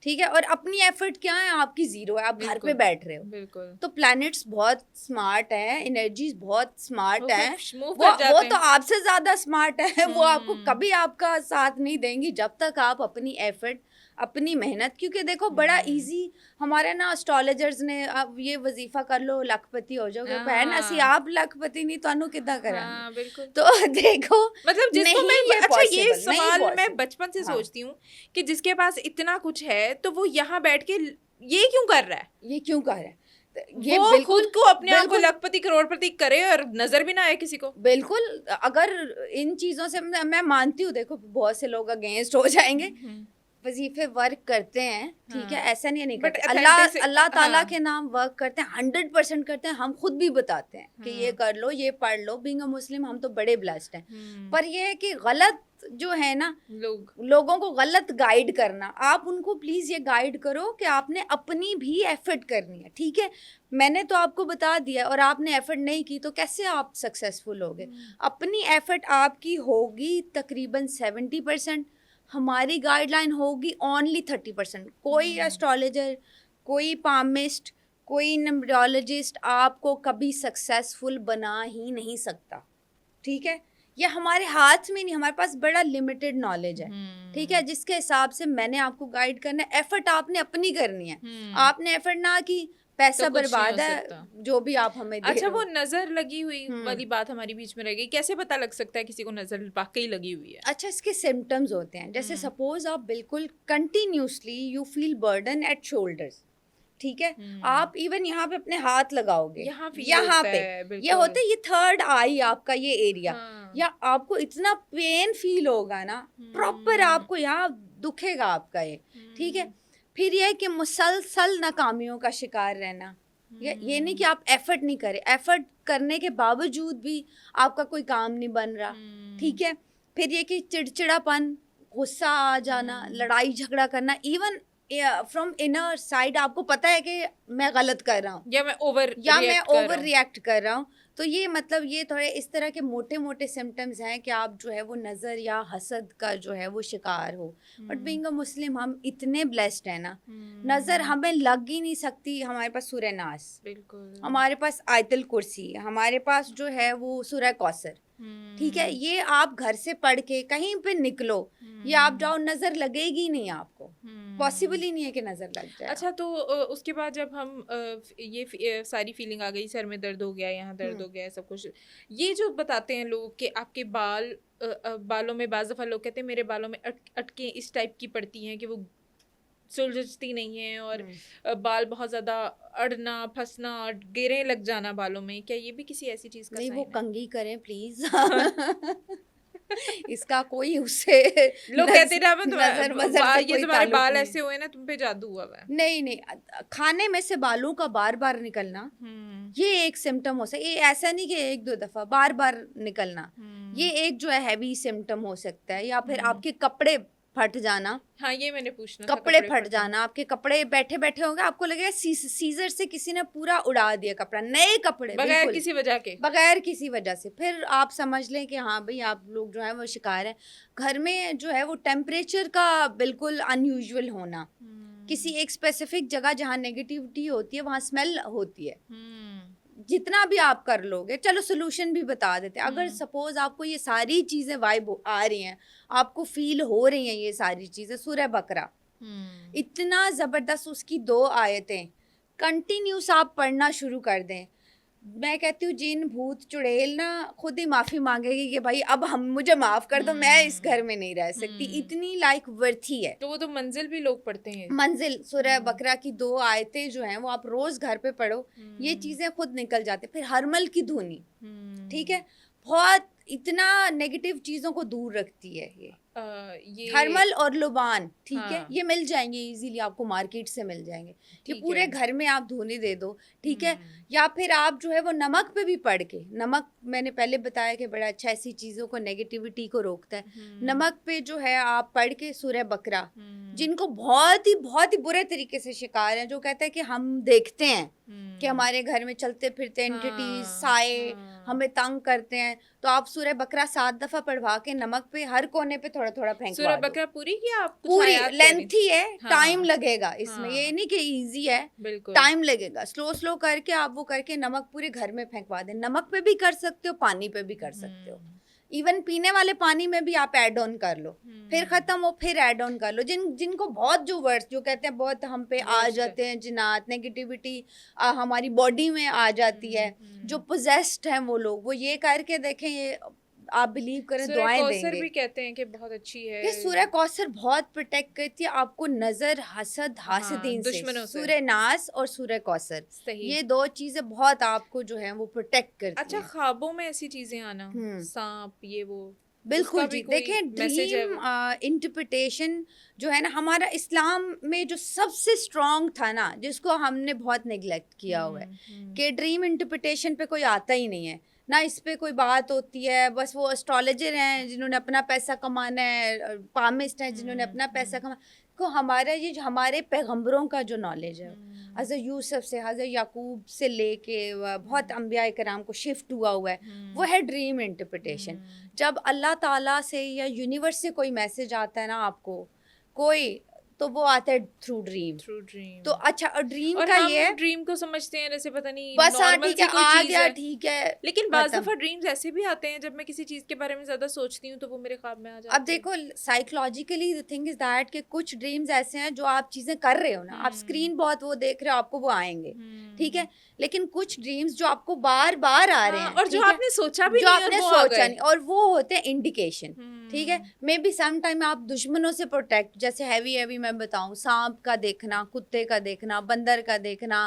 Speaker 2: ठीक है, और अपनी एफर्ट क्या है, आपकी जीरो है, आप घर पे
Speaker 1: बिल्कुल,
Speaker 2: बैठ रहे हो।
Speaker 1: बिल्कुल।
Speaker 2: तो प्लैनेट्स बहुत स्मार्ट हैं, एनर्जीज बहुत स्मार्ट
Speaker 1: वो
Speaker 2: हैं,
Speaker 1: मूव
Speaker 2: वो
Speaker 1: कर जाते
Speaker 2: वो
Speaker 1: हैं।
Speaker 2: तो आपसे ज़्यादा स्मार्ट है, वो आपको
Speaker 1: हम्म,
Speaker 2: कभी आपका साथ नहीं देंगी जब तक आप अपनी एफर्ट, अपनी मेहनत, क्योंकि देखो बड़ा इजी हमारे ना एस्ट्रोलॉजर्स ने अब ये वजीफा कर लो लखपति हो जाओगे, भैन असी
Speaker 1: हाँ
Speaker 2: आप लखपति नहीं तो किदा करांगे।
Speaker 1: हाँ बिल्कुल।
Speaker 2: तो देखो,
Speaker 1: मतलब जिसको
Speaker 2: नहीं
Speaker 1: मैं
Speaker 2: ये
Speaker 1: अच्छा ये
Speaker 2: पॉसिबल, नहीं
Speaker 1: सवाल मैं
Speaker 2: पॉसिबल।
Speaker 1: बचपन से
Speaker 2: हाँ,
Speaker 1: सोचती हूँ कि जिसके पास इतना कुछ है तो वो यहाँ बैठ के ये क्यों कर रहा है?
Speaker 2: ये क्यों कह रहे हैं? तो ये
Speaker 1: वो खुद
Speaker 2: बिल्कुल
Speaker 1: को अपने आप को
Speaker 2: बिल्कुल
Speaker 1: लखपति करोड़पति करे और नजर भी ना आए किसी को।
Speaker 2: बिल्कुल, अगर इन चीज़ों से मैं मानती हूँ, देखो बहुत से लोग अगेंस्ट हो जाएंगे, वजीफे वर्क करते हैं, ठीक है,
Speaker 1: हाँ
Speaker 2: ऐसा नहीं
Speaker 1: बट
Speaker 2: करते, अल्लाह
Speaker 1: अथेंटिक से
Speaker 2: अल्लाह ताला
Speaker 1: हाँ
Speaker 2: के नाम वर्क करते हैं, 100% करते हैं, हम खुद भी बताते हैं कि ये
Speaker 1: हाँ
Speaker 2: कर लो, ये पढ़ लो, बीइंग अ मुस्लिम हम तो बड़े ब्लेस्ड हैं।
Speaker 1: हम्म,
Speaker 2: पर ये है कि गलत जो है ना,
Speaker 1: लोग
Speaker 2: लोगों को गलत गाइड करना, आप उनको प्लीज़ ये गाइड करो कि आपने अपनी भी एफर्ट करनी है, ठीक है। मैंने तो आपको बता दिया और आपने एफर्ट नहीं की तो कैसे आप सक्सेसफुल होगे? अपनी एफर्ट आपकी होगी तकरीबन 70%, हमारी गाइडलाइन होगी ओनली 30%। कोई एस्ट्रोलॉजर, कोई पामिस्ट, कोई न्यूमरोलॉजिस्ट आपको कभी सक्सेसफुल बना ही नहीं सकता, ठीक है। ये हमारे हाथ में नहीं, हमारे पास बड़ा लिमिटेड नॉलेज है, ठीक है, जिसके हिसाब से मैंने आपको गाइड करना है। एफर्ट आपने अपनी करनी है, आपने एफर्ट ना की,
Speaker 1: तो
Speaker 2: पैसा
Speaker 1: कुछ नहीं हो
Speaker 2: बर्बाद है
Speaker 1: सकता।
Speaker 2: जो भी आप हमें दे
Speaker 1: अच्छा
Speaker 2: रहे
Speaker 1: वो
Speaker 2: हो।
Speaker 1: नजर लगी हुई
Speaker 2: हम्म,
Speaker 1: वाली बात हमारी बीच में रह गई, कैसे पता लग सकता है किसी को नजर वाकई लगी हुई है?
Speaker 2: अच्छा, इसके सिम्टम्स होते हैं, जैसे सपोज आप बिल्कुल continuously you feel burden at shoulders, ठीक है, आप इवन यहाँ पे अपने हाथ लगाओगे,
Speaker 1: यहाँ फील
Speaker 2: यहाँ
Speaker 1: होता
Speaker 2: पे
Speaker 1: है
Speaker 2: ये
Speaker 1: बिल्कुल।
Speaker 2: होता है, ये थर्ड आई आपका ये एरिया,
Speaker 1: हाँ
Speaker 2: या आपको इतना पेन फील होगा ना, प्रॉपर आपको यहाँ दुखेगा आपका ये, ठीक है। फिर ये है कि मुसलसल नाकामियों का शिकार रहना, ये नहीं कि आप एफर्ट नहीं करें, एफर्ट करने के बावजूद भी आपका कोई काम नहीं बन रहा, ठीक है। फिर ये कि चिड़चिड़ापन, गुस्सा आ जाना, लड़ाई झगड़ा करना, इवन फ्रॉम इनर साइड आपको पता है कि मैं गलत कर रहा हूँ
Speaker 1: या मैं ओवर
Speaker 2: या मैं
Speaker 1: रिएक्ट कर रहा
Speaker 2: ओवर
Speaker 1: हूँ।
Speaker 2: रिएक्ट कर रहा हूँ। तो ये मतलब ये थोड़े इस तरह के मोटे मोटे सिम्टम्स हैं कि आप जो है वो नज़र या हसद का जो है वो शिकार हो। बट बीइंग अ मुस्लिम हम इतने ब्लेस्ड हैं ना, नज़र हमें लग ही नहीं सकती। हमारे पास सूरह नास,
Speaker 1: बिल्कुल।
Speaker 2: हमारे पास आयतुल कुर्सी, हमारे पास जो है वो सूरह कौसर, ठीक है, ये आप घर से पढ़ के कहीं पे निकलो, ये आप जाओ, नज़र लगेगी नहीं आपको, पॉसिबल ही नहीं है कि नज़र लग जाए।
Speaker 1: अच्छा तो उसके बाद जब हम सारी फीलिंग आ गई, सर में दर्द हो गया, यहाँ दर्द हो गया, सब कुछ, ये जो बताते हैं लोग कि आपके बाल बालों में, बाज़ दफ़ा लोग कहते हैं मेरे बालों में अटके इस टाइप की पड़ती हैं कि वो सुलझती नहीं है, और बाल बहुत ज़्यादा अड़ना, फंसना, गिरें लग जाना बालों में, क्या ये भी किसी ऐसी चीज़ का
Speaker 2: नहीं, वो
Speaker 1: साइन है?
Speaker 2: कंघी करें प्लीज। इसका कोई उससे
Speaker 1: लोग कहते ना
Speaker 2: नजर वजर से
Speaker 1: ये
Speaker 2: कोई
Speaker 1: तुम्हारे
Speaker 2: ताल्लुक
Speaker 1: बाल
Speaker 2: नहीं
Speaker 1: ऐसे हुए ना, तुम पे जादू हुआ हुआ है।
Speaker 2: नहीं नहीं, खाने में से बालों का बार बार निकलना, ये एक सिम्टम हो सकता है। ये ऐसा नहीं कि एक दो दफा, बार बार निकलना, ये एक जो है हैवी सिम्टम हो सकता है। या फिर आपके कपड़े फट जाना,
Speaker 1: हाँ ये मैंने पूछना था,
Speaker 2: कपड़े फट जाना, आपके कपड़े बैठे बैठे होंगे, आपको लगेगा सीजर से किसी ने पूरा उड़ा दिया कपड़ा, नए कपड़े
Speaker 1: बगैर
Speaker 2: बिल्कुल
Speaker 1: किसी वजह के।
Speaker 2: बगैर किसी वजह से। फिर आप समझ लें कि हाँ भाई आप लोग जो है वो शिकार है। घर में जो है वो टेम्परेचर का बिल्कुल अनयूजुअल होना, किसी एक स्पेसिफिक जगह जहाँ नेगेटिविटी होती है वहाँ स्मेल होती है। जितना भी आप कर लोगे, चलो सोल्यूशन भी बता देते हैं। अगर सपोज आपको ये सारी चीज़ें वाइब आ रही हैं, आपको फील हो रही हैं ये सारी चीज़ें, सूरह बकरा इतना ज़बरदस्त, उसकी 2 आयतें कंटिन्यूस आप पढ़ना शुरू कर दें, मैं कहती हूँ जिन भूत चुड़ैल ना खुद ही माफ़ी मांगेगी कि भाई अब हम मुझे माफ़ कर दो, मैं इस घर में नहीं रह सकती, इतनी लाइक वर्थी है।
Speaker 1: तो वो तो मंजिल भी लोग पढ़ते हैं।
Speaker 2: मंजिल सूरह बकरा की 2 आयतें जो हैं वो आप रोज़ घर पे पढ़ो, ये चीज़ें खुद निकल जाती। फिर हरमल की धुनी, ठीक है, बहुत इतना नेगेटिव चीज़ों को दूर रखती है ये
Speaker 1: ये
Speaker 2: हर्मल और लुबान, ठीक है,
Speaker 1: हाँ
Speaker 2: ये मिल जाएंगे इजीली, आपको मार्केट से मिल जाएंगे। ये
Speaker 1: ठीक
Speaker 2: पूरे
Speaker 1: है
Speaker 2: घर में आप धोने दे दो, ठीक है।
Speaker 1: हम्म
Speaker 2: या फिर आप जो है वो नमक पे भी पढ़ के, नमक मैंने पहले बताया कि बड़ा अच्छा ऐसी चीज़ों को, नेगेटिविटी को रोकता है। नमक पे जो है आप पढ़ के सूरह बकरा, जिनको बहुत ही बुरे तरीके से शिकार हैं, जो कहते हैं कि हम देखते हैं कि हमारे घर में चलते फिरते एंटिटीज, साए हमें तंग करते हैं, तो आप सूरह बकरा 7 दफा पढ़वा के नमक पे हर कोने पे थोड़ा थोड़ा फेंकवा
Speaker 1: सूरह
Speaker 2: दो।
Speaker 1: बकरा पूरी की आप कुछ
Speaker 2: पूरी
Speaker 1: आयात कह रही
Speaker 2: लेंथी है,
Speaker 1: हाँ
Speaker 2: टाइम लगेगा इसमें,
Speaker 1: हाँ
Speaker 2: ये नहीं कि इजी है,
Speaker 1: बिल्कुल
Speaker 2: टाइम लगेगा। स्लो स्लो करके आप वो करके नमक पूरे घर में फेंकवा दें। नमक पे भी कर सकते हो, पानी पे भी कर सकते हो, इवन पीने वाले पानी में भी आप ऐड ऑन कर लो, फिर खत्म हो फिर ऐड ऑन कर लो। जिनको बहुत जो वर्ड्स जो कहते हैं बहुत हम पे आ
Speaker 1: वर्स्ट
Speaker 2: जाते हैं जिन्नात, नेगेटिविटी हमारी बॉडी में आ जाती है, जो पोजेस्ड हैं वो लोग, वो ये करके देखें, ये आप बिलीव करें
Speaker 1: सूरह
Speaker 2: दुआएं
Speaker 1: कौसर
Speaker 2: देंगे।
Speaker 1: भी कहते हैं कि बहुत अच्छी है
Speaker 2: ये सूरह कौसर बहुत प्रोटेक्ट करती है आपको नजर, हसद,
Speaker 1: हाँ
Speaker 2: हासिदीन से।
Speaker 1: दुश्मनों से
Speaker 2: सूरह नास और सूरह कौसर,
Speaker 1: सही
Speaker 2: ये 2 चीजें बहुत आपको जो है वो प्रोटेक्ट करती
Speaker 1: अच्छा
Speaker 2: हैं।
Speaker 1: ख्वाबों में ऐसी चीजें आना
Speaker 2: हम्म,
Speaker 1: सांप ये वो
Speaker 2: बिल्कुल
Speaker 1: उसका
Speaker 2: जी।
Speaker 1: भी कोई
Speaker 2: देखें,
Speaker 1: मैसेज है
Speaker 2: ड्रीम
Speaker 1: वो
Speaker 2: इंटरप्रिटेशन जो है ना, हमारा इस्लाम में जो सबसे स्ट्रॉन्ग था ना, जिसको हमने बहुत नेग्लेक्ट किया हुआ है, कि ड्रीम इंटरप्रिटेशन पे कोई आता ही नहीं है ना, इस पे कोई बात होती है। बस वो एस्ट्रोलॉजर हैं जिन्होंने अपना पैसा कमाना है, पामिस्ट हैं जिन्होंने अपना पैसा कमा को। हमारा ये जो हमारे पैगंबरों का जो नॉलेज है, हज़रत यूसुफ से हज़रत याकूब से लेके बहुत अम्बिया कराम को शिफ्ट हुआ हुआ है, वो है ड्रीम इंटरप्रिटेशन। जब अल्लाह ताला से या यूनिवर्स से कोई मैसेज आता है ना आपको, कोई, तो वो आता है थ्रू ड्रीम।
Speaker 1: थ्रू ड्रीम
Speaker 2: तो अच्छा, और ड्रीम
Speaker 1: और
Speaker 2: का
Speaker 1: हम
Speaker 2: ये है,
Speaker 1: ड्रीम को समझते हैं जैसे पता नहीं
Speaker 2: बस हाँ
Speaker 1: नॉर्मल
Speaker 2: ठीक
Speaker 1: सी
Speaker 2: है,
Speaker 1: कोई
Speaker 2: आ
Speaker 1: चीज
Speaker 2: गया,
Speaker 1: है
Speaker 2: ठीक है,
Speaker 1: लेकिन बाज
Speaker 2: खत्म।
Speaker 1: दफा ड्रीम्स ऐसे भी आते हैं जब मैं किसी चीज के बारे में ज्यादा सोचती हूँ तो वो मेरे ख्वाब में आ जाती
Speaker 2: अब देखो, psychologically the thing is that कि कुछ ड्रीम्स ऐसे हैं जो आप चीजें कर रहे हो ना, आप स्क्रीन बहुत वो देख रहे हो, आपको वो आएंगे, ठीक है। लेकिन कुछ ड्रीम्स जो आपको बार बार आ रहे हैं,
Speaker 1: और जो
Speaker 2: ठीक है,
Speaker 1: आपने सोचा भी
Speaker 2: जो
Speaker 1: नहीं और
Speaker 2: आपने
Speaker 1: वो आ
Speaker 2: सोचा
Speaker 1: गए
Speaker 2: नहीं, और वो होते हैं इंडिकेशन, ठीक है। मे बी सम टाइम आप दुश्मनों से प्रोटेक्ट, जैसे हैवी मैं बताऊं, सांप का देखना, कुत्ते का देखना, बंदर का देखना,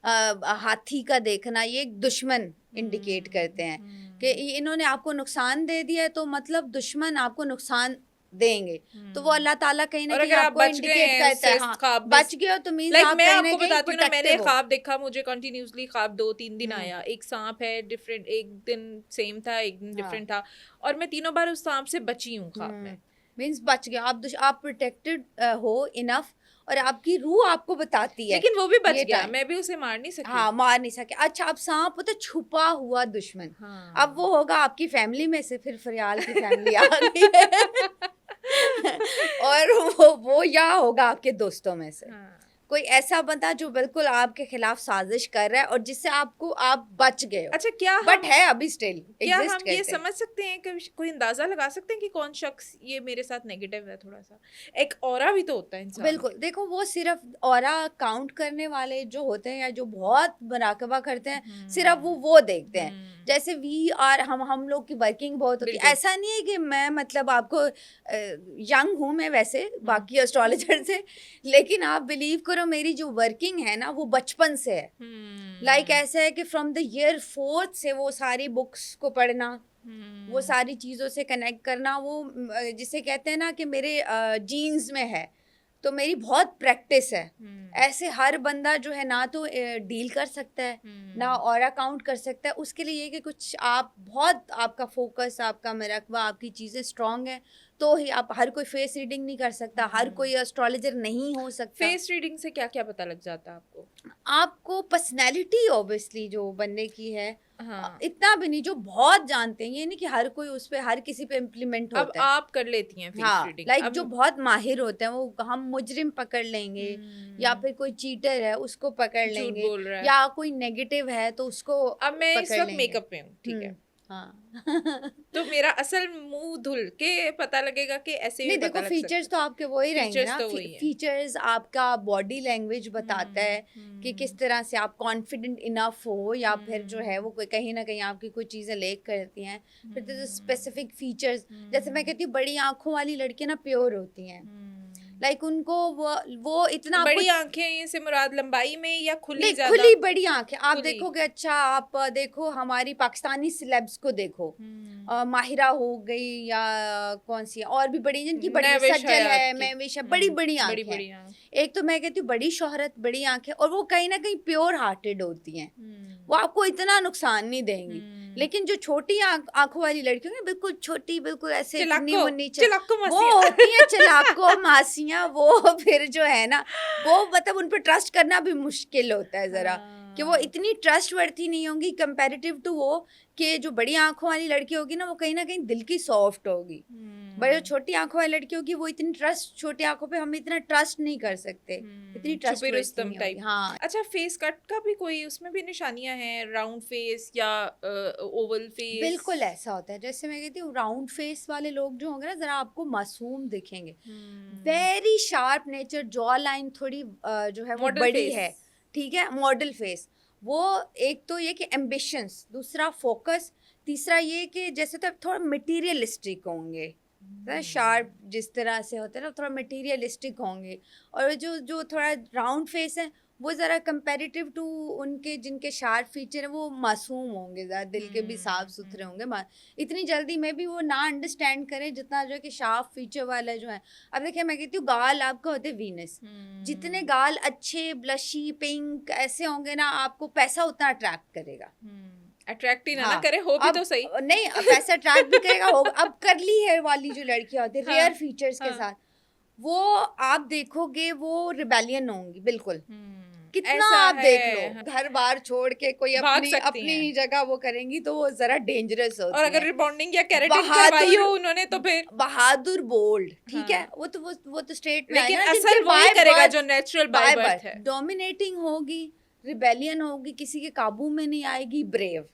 Speaker 2: हाथी का देखना, ये एक दुश्मन इंडिकेट करते हैं कि इन्होंने आपको नुकसान दे दिया है, तो मतलब दुश्मन आपको नुकसान देंगे। तो वो अल्लाह ताला कहीं ना
Speaker 1: और
Speaker 2: कहीं
Speaker 1: अगर आप
Speaker 2: आपको
Speaker 1: बच गए
Speaker 2: इंडिकेट
Speaker 1: हैं
Speaker 2: करता है,
Speaker 1: उससे
Speaker 2: हाँ,
Speaker 1: ख्वाब में
Speaker 2: बच गए हो तो मीन्स
Speaker 1: लाइक
Speaker 2: आप
Speaker 1: मैं
Speaker 2: कहीं ना
Speaker 1: आपको
Speaker 2: कहीं
Speaker 1: बताती हूँ ना, मैंने
Speaker 2: प्रोटेक्टिव हो।
Speaker 1: ख्वाब देखा, मुझे कंटिन्यूसली ख्वाब 2-3 दिन आया, एक सांप है डिफरेंट, एक दिन सेम था, एक दिन डिफरेंट था, और मैं तीनों बार उस सांप से बची हूँ ख्वाब में।
Speaker 2: मीन्स बच गया आप प्रोटेक्टेड हो इनफ, और आपकी रूह आपको बताती है,
Speaker 1: लेकिन वो भी बच
Speaker 2: ये
Speaker 1: गया,
Speaker 2: टाइम,
Speaker 1: मैं भी उसे मार नहीं सकी।
Speaker 2: हाँ, मार नहीं सके। अच्छा, अब सांप होता है छुपा हुआ दुश्मन,
Speaker 1: हाँ
Speaker 2: अब वो होगा आपकी फैमिली में से, फिर फरियाल की फैमिली आ गई है और वो या होगा आपके दोस्तों में से
Speaker 1: हाँ
Speaker 2: कोई ऐसा बंदा जो बिल्कुल आपके खिलाफ साजिश कर रहा है, और जिससे आप बच गए हो,
Speaker 1: अच्छा क्या
Speaker 2: बट है अभी स्टिल
Speaker 1: क्या
Speaker 2: एग्जिस्ट
Speaker 1: हम ये
Speaker 2: करते हैं।
Speaker 1: समझ सकते हैं कि कोई अंदाजा लगा सकते हैं कि कौन शख्स ये मेरे साथ नेगेटिव है? थोड़ा सा एक ऑरा भी तो होता है इंसान
Speaker 2: बिल्कुल, देखो, वो सिर्फ ऑरा काउंट करने वाले जो होते हैं या जो बहुत मुराकबा करते हैं, सिर्फ वो देखते हैं। जैसे वी आर, हम लोग की वर्किंग बहुत होती है।
Speaker 1: बिल्कुल।
Speaker 2: ऐसा नहीं है कि मैं मतलब आपको यंग हूँ मैं वैसे बाकी एस्ट्रोलॉजर से, लेकिन आप बिलीव करो मेरी जो वर्किंग है ना वो बचपन से है। लाइक ऐसा है कि फ्रॉम द ईयर 4th से वो सारी बुक्स को पढ़ना, वो सारी चीज़ों से कनेक्ट करना, वो जिसे कहते हैं ना कि मेरे जीन्स में है, तो मेरी बहुत प्रैक्टिस है। ऐसे हर बंदा जो है ना तो डील कर सकता है ना और काउंट कर सकता है। उसके लिए ये कि कुछ आप बहुत, आपका फोकस, आपका मरकबा, आपकी चीज़ें स्ट्रांग है, तो ही आप, हर कोई फेस रीडिंग नहीं कर सकता, हर कोई एस्ट्रोलॉजर नहीं हो सकता।
Speaker 1: फेस रीडिंग से क्या क्या पता लग जाता है आपको?
Speaker 2: आपको पर्सनैलिटी ऑब्वियसली जो बनने की है,
Speaker 1: हाँ
Speaker 2: इतना भी नहीं, जो बहुत जानते हैं, ये नहीं कि हर कोई उस पे, हर किसी पे इम्प्लीमेंट
Speaker 1: अब
Speaker 2: होता है।
Speaker 1: आप कर लेती हैं फेस
Speaker 2: हाँ,
Speaker 1: रीडिंग
Speaker 2: लाइक
Speaker 1: अब
Speaker 2: जो बहुत माहिर होते हैं, वो हम मुजरिम पकड़ लेंगे, या फिर कोई चीटर है उसको पकड़
Speaker 1: झूठ
Speaker 2: लेंगे,
Speaker 1: बोल रहा है।
Speaker 2: या कोई नेगेटिव है तो उसको
Speaker 1: अब मैं इस
Speaker 2: पकड़
Speaker 1: वक्त
Speaker 2: लेंगे।
Speaker 1: मेकअप में हूँ, ठीक है,
Speaker 2: हाँ
Speaker 1: तो मेरा असल मुंह धुल के पता लगेगा कि ऐसे भी
Speaker 2: नहीं,
Speaker 1: पता
Speaker 2: देखो,
Speaker 1: लग
Speaker 2: फीचर्स
Speaker 1: सकता
Speaker 2: तो आपके वही रहेंगे
Speaker 1: फीचर्स
Speaker 2: ना।
Speaker 1: तो वही है।
Speaker 2: फीचर्स आपका बॉडी लैंग्वेज बताता है कि किस तरह से आप कॉन्फिडेंट इनफ हो, या फिर जो है वो कोई कहीं ना कहीं आपकी कोई चीज़ें लेक करती हैं। फिर स्पेसिफिक फीचर्स, जैसे मैं कहती हूँ बड़ी आंखों वाली लड़कियां ना प्योर होती हैं, लाइक उनको वो इतना
Speaker 1: बड़ी
Speaker 2: आपको,
Speaker 1: आंखें ये से मुराद लंबाई में या खुली
Speaker 2: नहीं,
Speaker 1: ज्यादा?
Speaker 2: खुली बड़ी आंखें आप
Speaker 1: खुली।
Speaker 2: देखोगे। अच्छा, आप देखो हमारी पाकिस्तानी सिलेब्स को देखो, माहिरा हो गई या कौन सी और भी बड़ी जिनकी बड़ी
Speaker 1: महविश
Speaker 2: सज्जल
Speaker 1: हयात
Speaker 2: है,
Speaker 1: की।
Speaker 2: महविश है, बड़ी बड़ी
Speaker 1: बड़ी
Speaker 2: आंखें
Speaker 1: बड़ी
Speaker 2: हैं।
Speaker 1: आँख।
Speaker 2: एक तो मैं कहती हूँ बड़ी शोहरत, बड़ी आंखें, और वो कहीं ना कहीं प्योर हार्टेड होती हैं, वो आपको इतना नुकसान नहीं देंगी। लेकिन जो छोटी आंखों वाली लड़की होंगी, बिल्कुल छोटी, बिल्कुल ऐसे चुन्नी
Speaker 1: चिलाको
Speaker 2: मुन्नी
Speaker 1: चिलाको
Speaker 2: वो
Speaker 1: मसीहा।
Speaker 2: होती हैं चलाको मासियां। वो फिर जो है ना, वो मतलब उन पर ट्रस्ट करना भी मुश्किल होता है जरा, कि वो इतनी ट्रस्ट वर्थी नहीं होंगी कंपैरेटिव टू वो, कि जो बड़ी आंखों वाली लड़की होगी ना, वो कहीं ना कहीं दिल की सॉफ्ट होगी। बड़ी जो छोटी आंखों वाली लड़की होगी, वो इतनी ट्रस्ट, छोटी आंखों पे हम इतना ट्रस्ट नहीं कर सकते, इतनी ट्रस्ट
Speaker 1: छुपी
Speaker 2: वर्थी
Speaker 1: रुस्तम
Speaker 2: नहीं
Speaker 1: टाइप।
Speaker 2: होगी। हाँ,
Speaker 1: अच्छा, फेस कट का भी कोई उसमें भी निशानियां हैं, राउंड फेस या ओवल फेस?
Speaker 2: बिल्कुल ऐसा होता है। जैसे मैं कहती हूँ, राउंड फेस वाले लोग जो होंगे ना, जरा आपको मासूम दिखेंगे, very sharp nature, jaw line थोड़ी जो है वो
Speaker 1: मॉडल
Speaker 2: बड़ी
Speaker 1: फेस।
Speaker 2: है, ठीक है, मॉडल फेस। वो एक तो ये कि एम्बिशंस, दूसरा फोकस, तीसरा ये कि जैसे तो थोड़ा मटेरियलिस्टिक होंगे, शार्प जिस तरह से होते हैं ना, थोड़ा मटेरियलिस्टिक होंगे। और जो जो थोड़ा राउंड फेस है, वो ज़रा कंपैरेटिव टू उनके जिनके शार्प फीचर है, वो मासूम होंगे, ज़रा दिल के भी साफ सुथरे होंगे। इतनी जल्दी में भी वो ना अंडरस्टैंड करें जितना जो है कि शार्प फीचर वाला जो है। अब देखिए, मैं कहती हूँ गाल आपका होते वीनस, जितने गाल अच्छे ब्लशी पिंक ऐसे होंगे ना, आपको पैसा उतना अट्रैक्ट करेगा।
Speaker 1: अट्रैक्ट ही ना
Speaker 2: हाँ,
Speaker 1: करे, हो भी
Speaker 2: अब
Speaker 1: तो सही।
Speaker 2: नहीं, अब पैसा अट्रैक्ट भी करेगा, होगा। अब करली हेयर वाली जो लड़कियां होती है
Speaker 1: हाँ,
Speaker 2: रेयर फीचर्स के
Speaker 1: हाँ।
Speaker 2: साथ, वो आप देखोगे वो रिबेलियन होंगी बिल्कुल। कितना
Speaker 1: ऐसा
Speaker 2: आप देख
Speaker 1: है,
Speaker 2: लो,
Speaker 1: हाँ।
Speaker 2: घर बार छोड़ के कोई
Speaker 1: भाग
Speaker 2: अपनी
Speaker 1: सकती
Speaker 2: अपनी
Speaker 1: हैं।
Speaker 2: ही जगह वो करेंगी, तो वो जरा डेंजरस
Speaker 1: और
Speaker 2: होती
Speaker 1: अगर
Speaker 2: हैं।
Speaker 1: रिबॉन्डिंग या केराटिन करवाई
Speaker 2: बहादुर,
Speaker 1: हो उन्होंने तो फिर
Speaker 2: बहादुर बोल्ड, ठीक है,
Speaker 1: हाँ।
Speaker 2: वो तो स्टेट में आए
Speaker 1: लेकिन
Speaker 2: ना,
Speaker 1: असल
Speaker 2: जिनके
Speaker 1: वही
Speaker 2: बाय
Speaker 1: करेगा जो
Speaker 2: birth,
Speaker 1: natural by
Speaker 2: by
Speaker 1: birth
Speaker 2: birth
Speaker 1: है।
Speaker 2: डोमिनेटिंग होगी, रिबेलियन होगी, किसी के काबू में नहीं आएगी, ब्रेव,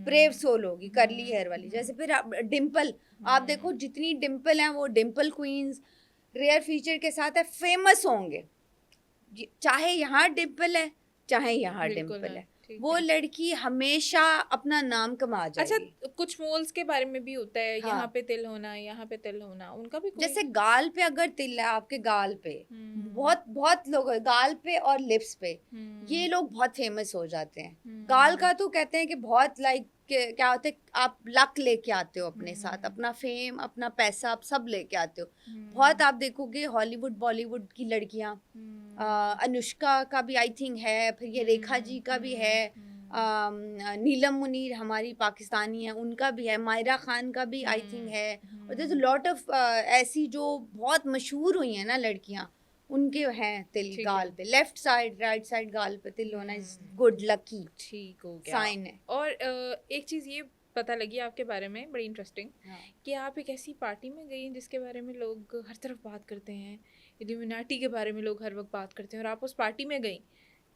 Speaker 2: ब्रेव सोल होगी, करली हेयर वाली। जैसे फिर डिम्पल, आप देखो जितनी डिम्पल हैं, वो डिम्पल क्वींस रेयर फीचर के साथ है, फेमस होंगे। चाहे यहाँ डिम्पल है, चाहे यहाँ
Speaker 1: बिल्कुल
Speaker 2: डिम्पल
Speaker 1: हाँ,
Speaker 2: है,
Speaker 1: ठीक
Speaker 2: वो
Speaker 1: है।
Speaker 2: लड़की हमेशा अपना नाम कमा
Speaker 1: अच्छा,
Speaker 2: जाएगी।
Speaker 1: कुछ मोल्स के बारे में भी होता है, यहाँ
Speaker 2: हाँ,
Speaker 1: पे तिल होना, यहाँ पे तिल होना, उनका भी कोई?
Speaker 2: जैसे गाल पे अगर तिल है आपके गाल पे,
Speaker 1: हम्म
Speaker 2: बहुत बहुत लोग गाल पे और लिप्स पे, ये लोग बहुत फेमस हो जाते हैं। गाल का तो कहते हैं कि बहुत लाइक क्या होते हैं, आप लक लेके आते हो अपने साथ, अपना फेम, अपना पैसा, आप सब लेके आते हो। बहुत आप देखोगे हॉलीवुड बॉलीवुड की लड़कियां, अनुष्का का भी आई थिंक है, फिर ये रेखा जी का भी है, नीलम मुनीर हमारी पाकिस्तानी है, उनका भी है, मायरा खान का भी आई थिंक है। और there's a lot of ऐसी जो बहुत मशहूर हुई हैं ना लड़कियां, उनके हैं तिल
Speaker 1: ठीक
Speaker 2: गाल
Speaker 1: है।
Speaker 2: पे, लेफ्ट साइड राइट साइड गाल पे तिल होना इज गुड लकी
Speaker 1: ठीक हो गया।
Speaker 2: साइन है।
Speaker 1: और एक चीज़ ये पता लगी आपके बारे में, बड़ी इंटरेस्टिंग,
Speaker 2: हाँ।
Speaker 1: कि आप एक ऐसी पार्टी में गई जिसके बारे में लोग हर तरफ बात करते हैं, इल्यूमिनाटी के बारे में लोग हर वक्त बात करते हैं, और आप उस पार्टी में गई,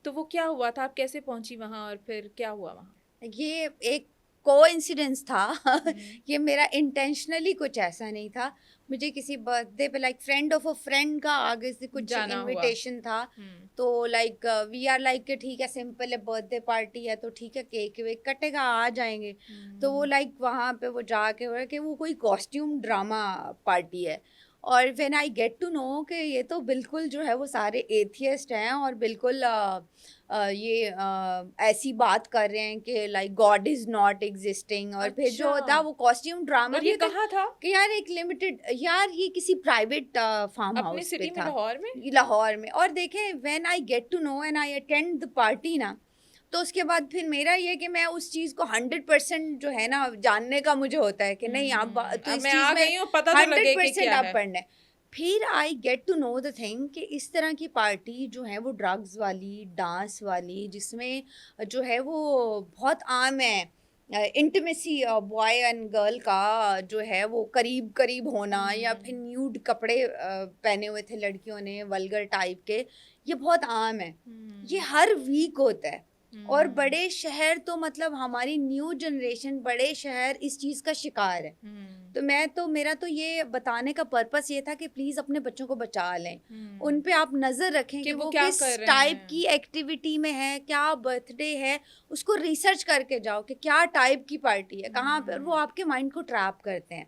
Speaker 1: तो वो क्या हुआ था? आप कैसे पहुंची वहाँ और फिर क्या हुआ वहाँ?
Speaker 2: ये एक कोइंसिडेंस था। ये मेरा इंटेंशनली कुछ ऐसा नहीं था। मुझे किसी बर्थडे पे like friend of a friend का आगे से कुछ
Speaker 1: जाना हुआ।
Speaker 2: इनविटेशन था, तो लाइक वी आर लाइक ठीक है, सिंपल है, बर्थडे पार्टी है, तो ठीक है, केक वेक कटेगा, आ जाएंगे। तो वो लाइक वहाँ पे वो जाके हो कि वो कोई कॉस्ट्यूम ड्रामा पार्टी है, और when I get to know कि ये तो बिल्कुल जो है वो सारे एथियस्ट हैं, और बिल्कुल ये ऐसी बात कर रहे हैं कि like God is not existing. और फिर जो
Speaker 1: अच्छा।
Speaker 2: होता वो कॉस्ट्यूम ड्रामा
Speaker 1: और
Speaker 2: भी
Speaker 1: ये
Speaker 2: होता
Speaker 1: कहाँ था?
Speaker 2: कि यार एक लिमिटेड, यार ये किसी प्राइवेट फार्म
Speaker 1: अपनी
Speaker 2: हाउस पे
Speaker 1: सिटी में,
Speaker 2: था,
Speaker 1: लाहौर में?
Speaker 2: लाहौर में। और देखें, when I get to know and I attend the party ना, तो उसके बाद फिर मेरा ये कि मैं उस चीज़ को 100% जो है ना जानने का मुझे होता है कि नहीं, आप तो
Speaker 1: अब
Speaker 2: इस
Speaker 1: मैं
Speaker 2: चीज़
Speaker 1: आ
Speaker 2: में
Speaker 1: गई हूँ, पता तो लगे कि
Speaker 2: 100%
Speaker 1: क्या
Speaker 2: आप
Speaker 1: है।
Speaker 2: पढ़ना है। फिर I get to know the thing कि इस तरह की पार्टी जो है वो ड्रग्स वाली, डांस वाली, जिसमें जो है वो बहुत आम है, इंटीमेसी बॉय एंड गर्ल का जो है वो करीब करीब होना, या फिर न्यूड कपड़े पहने हुए थे लड़कियों ने, वल्गर टाइप के, ये बहुत आम है। ये हर वीक होता है। और बड़े शहर तो मतलब हमारी न्यू जनरेशन, बड़े शहर इस चीज़ का शिकार है। तो मेरा तो ये बताने का पर्पस ये था कि प्लीज़ अपने बच्चों को बचा लें, उन पे आप नज़र रखें कि वो
Speaker 1: क्या
Speaker 2: किस
Speaker 1: कर रहे
Speaker 2: टाइप
Speaker 1: हैं।
Speaker 2: की एक्टिविटी में है, क्या बर्थडे है, उसको रिसर्च करके जाओ कि क्या टाइप की पार्टी है, कहाँ पर वो आपके माइंड को ट्रैप करते हैं।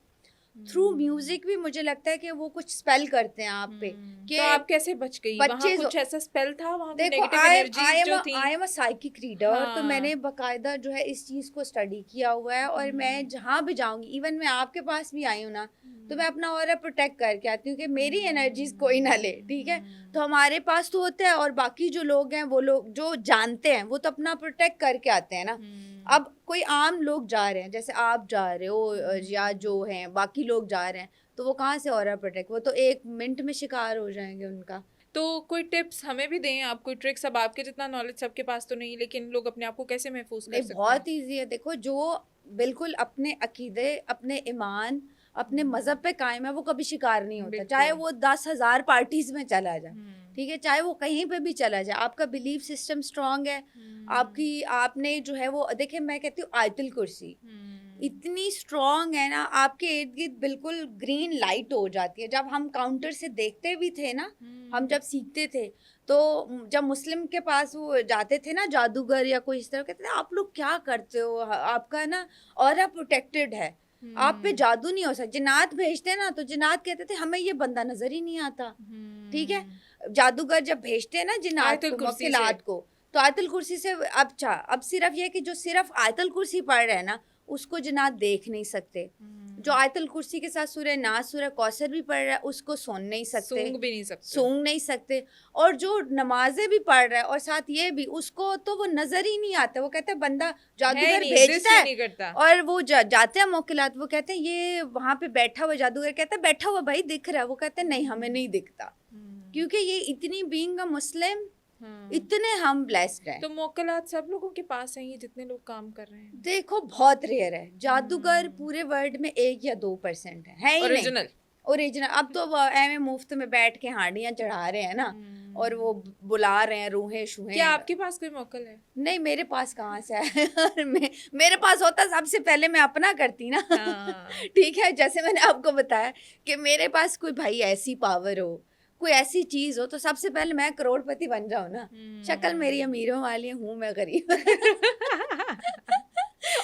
Speaker 2: थ्रू म्यूजिक भी मुझे लगता है कि वो कुछ स्पेल करते हैं आप पे कि
Speaker 1: तो आप कैसे बच गई? वहाँ कुछ ऐसा स्पेल था, वहाँ कोई
Speaker 2: देखो
Speaker 1: नेगेटिव एनर्जीज जो थी?
Speaker 2: I am a psychic reader, तो
Speaker 1: हाँ।
Speaker 2: मैंने बकायदा जो है इस चीज़ को स्टडी किया हुआ है, और मैं जहाँ भी जाऊंगी, इवन मैं आपके पास भी आई हूँ ना, तो मैं अपना ऑरा प्रोटेक्ट करके आती हूँ कि मेरी एनर्जीज कोई ना ले, ठीक है। तो हमारे पास तो होता है, और बाकी जो लोग हैं वो लोग जो जानते हैं वो तो अपना प्रोटेक्ट करके आते हैं ना। अब कोई आम लोग जा रहे हैं, जैसे आप जा रहे हो या जो हैं बाकी लोग जा रहे हैं, तो वो कहाँ से ऑरा प्रोटेक्ट, वो तो 1 मिनट में शिकार हो जाएंगे उनका।
Speaker 1: तो कोई टिप्स हमें भी दें आप, कोई ट्रिक्स? अब आपके जितना नॉलेज सबके पास तो नहीं, लेकिन लोग अपने आप को कैसे महफूज कर
Speaker 2: नहीं,
Speaker 1: सकते हैं?
Speaker 2: बहुत ईजी है। देखो, जो बिल्कुल अपने अकीदे, अपने ईमान, अपने मजहब पे कायम है, वो कभी शिकार नहीं होता, चाहे वो 10,000 पार्टीज में चला जाए, ठीक है, चाहे वो कहीं पे भी चला जाए। आपका बिलीफ सिस्टम स्ट्रांग है, आपकी आपने जो है वो, देखिए मैं कहती हूँ आयतुल कुर्सी इतनी स्ट्रांग है ना, आपके इर्द गिर्द बिल्कुल ग्रीन लाइट हो जाती है। जब हम काउंटर से देखते भी थे ना, हम जब सीखते थे, तो जब मुस्लिम के पास वो जाते थे ना जादूगर या कोई इस तरह, कहते थे आप लोग क्या करते हो, आपका ना ऑरा प्रोटेक्टेड है, आप पे जादू नहीं हो सकता। जिन्नात भेजते हैं ना, तो जिन्नात कहते थे हमें ये बंदा नजर ही नहीं आता, ठीक है। जादूगर जब भेजते हैं ना जिन्नात को, मुवक्किलात को, तो आयतुल कुर्सी से, अच्छा अब सिर्फ ये कि जो सिर्फ आयतुल कुर्सी पढ़ रहे हैं ना, उसको जिन्नात देख नहीं सकते। जो आयतुल कुर्सी के साथ सूरह नास, सूरह कौसर भी पढ़ रहा है, उसको सुन नहीं सकते,
Speaker 1: सूंघ भी नहीं सकते,
Speaker 2: सूंघ नहीं सकते। और जो नमाजें भी पढ़ रहा है और साथ ये भी, उसको तो वो नजर ही नहीं आता। वो कहते हैं बंदा जादूगर भेजता है,
Speaker 1: नहीं करता।
Speaker 2: और वो जाते हैं मुवक्किलात, वो कहते हैं ये वहां पे बैठा हुआ जादूगर, कहता है बैठा हुआ भाई दिख रहा है, वो कहते हैं नहीं हमें नहीं दिखता, क्योंकि ये इतनी बीइंग अ मुस्लिम इतने हम ब्लेस्ड हैं।
Speaker 1: तो मुवक्किलात सब लोगों के पास हैं, ये जितने लोग काम कर रहे हैं?
Speaker 2: देखो बहुत रेयर है, जादूगर पूरे वर्ल्ड में 1 या 2% है ही
Speaker 1: ओरिजिनल
Speaker 2: ओरिजिनल। अब तो वो ऐਵੇਂ मुफ्त में बैठ के हांडियां चढ़ा रहे हैं ना, और वो बुला रहे हैं रूहें शूहें।
Speaker 1: क्या आपके पास कोई मुवक्किल है?
Speaker 2: नहीं, मेरे पास कहाँ से है मेरे पास होता सबसे पहले मैं अपना करती ना ठीक है, जैसे मैंने आपको बताया कि मेरे पास कोई भाई ऐसी पावर हो, कोई ऐसी चीज हो, तो सबसे पहले मैं करोड़पति बन जाऊं ना। शक्ल मेरी अमीरों वाली हूँ, मैं गरीब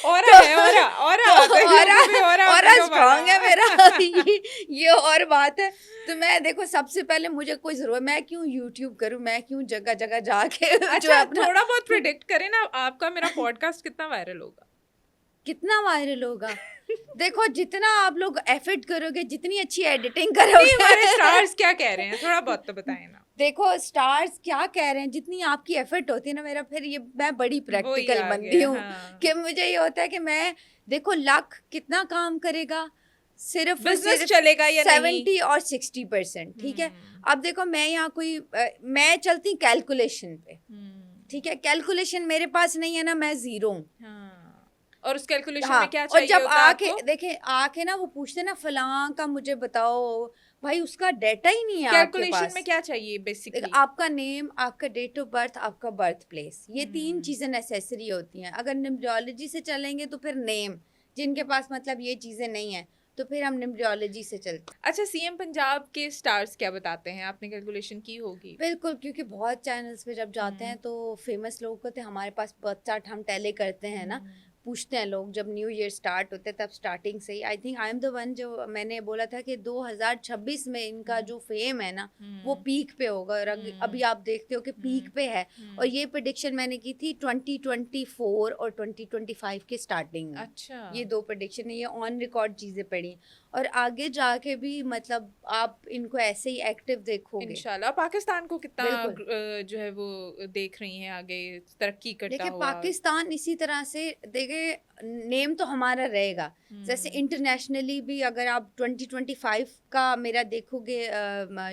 Speaker 2: और स्ट्रांग है मेरा ये और बात है। तो मैं देखो सबसे पहले मुझे कोई जरूरत, मैं क्यों यूट्यूब करूं, मैं क्यों जगह जगह जाके
Speaker 1: अच्छा, थोड़ा बहुत प्रेडिक्ट करें ना, आपका मेरा पॉडकास्ट कितना वायरल होगा?
Speaker 2: कितना वायरल होगा? देखो जितना आप लोग एफर्ट करोगे, जितनी अच्छी एडिटिंग करोगे।
Speaker 1: हमारे स्टार्स क्या कह रहे हैं, थोड़ा बहुत तो बताएं ना।
Speaker 2: देखो स्टार्स क्या कह रहे हैं, जितनी आपकी एफर्ट होती है ना, मेरा फिर ये मैं बड़ी प्रैक्टिकल बंदी हूँ कि मुझे ये होता है कि मैं, देखो लक कितना काम करेगा, सिर्फ
Speaker 1: बिजनेस चलेगा या
Speaker 2: 70 और 60%, ठीक है। अब देखो मैं यहाँ कोई मैं चलती कैलकुलेशन पे, ठीक है, कैलकुलेशन मेरे पास नहीं है ना, मैं जीरो हूँ।
Speaker 1: और उस कैलकुलेशन में क्या चाहिए
Speaker 2: और जब
Speaker 1: होता
Speaker 2: आके
Speaker 1: आपको?
Speaker 2: देखे आके ना वो पूछते ना फलां का मुझे बताओ, भाई उसका डेटा ही नहीं है आपके पास।
Speaker 1: कैलकुलेशन में क्या चाहिए बेसिकली?
Speaker 2: आपका नेम, आपका डेट ऑफ बर्थ, आपका बर्थ प्लेस, ये 3 चीजें नेसेसरी होती हैं। अगर न्यूमरोलॉजी से चलेंगे तो फिर नेम, जिनके पास मतलब ये चीजें नहीं है तो फिर हम न्यूमरोलॉजी से चलते हैं।
Speaker 1: अच्छा, सीएम पंजाब के स्टार्स क्या बताते हैं? आपने कैलकुलेशन की होगी?
Speaker 2: बिल्कुल, क्योंकि बहुत चैनल्स पे जब जाते हैं तो फेमस लोग होते हैं, हमारे पास बर्थ चार्ट हम टैली करते हैं ना, पूछते हैं लोग जब न्यू ईयर स्टार्ट होते हैं, तब स्टार्टिंग से ही। I think I am the one, जो मैंने बोला था कि 2026 में इनका जो फेम है ना वो पीक पे होगा, और अभी आप देखते हो कि पीक पे है। और ये प्रेडिक्शन मैंने की थी 2024 और 2025 के स्टार्टिंग में।
Speaker 1: अच्छा,
Speaker 2: ये 2 प्रेडिक्शन है, ये ऑन रिकॉर्ड चीज़ें पड़ी, और आगे जाके भी मतलब आप इनको ऐसे ही एक्टिव देखोगे
Speaker 1: इंशाल्लाह। पाकिस्तान को कितना जो है वो देख रही हैं आगे तरक्की करता
Speaker 2: देखिए,
Speaker 1: हुआ?
Speaker 2: पाकिस्तान इसी तरह से देखिए, नेम तो हमारा रहेगा। जैसे इंटरनेशनली भी अगर आप 2025 का मेरा देखोगे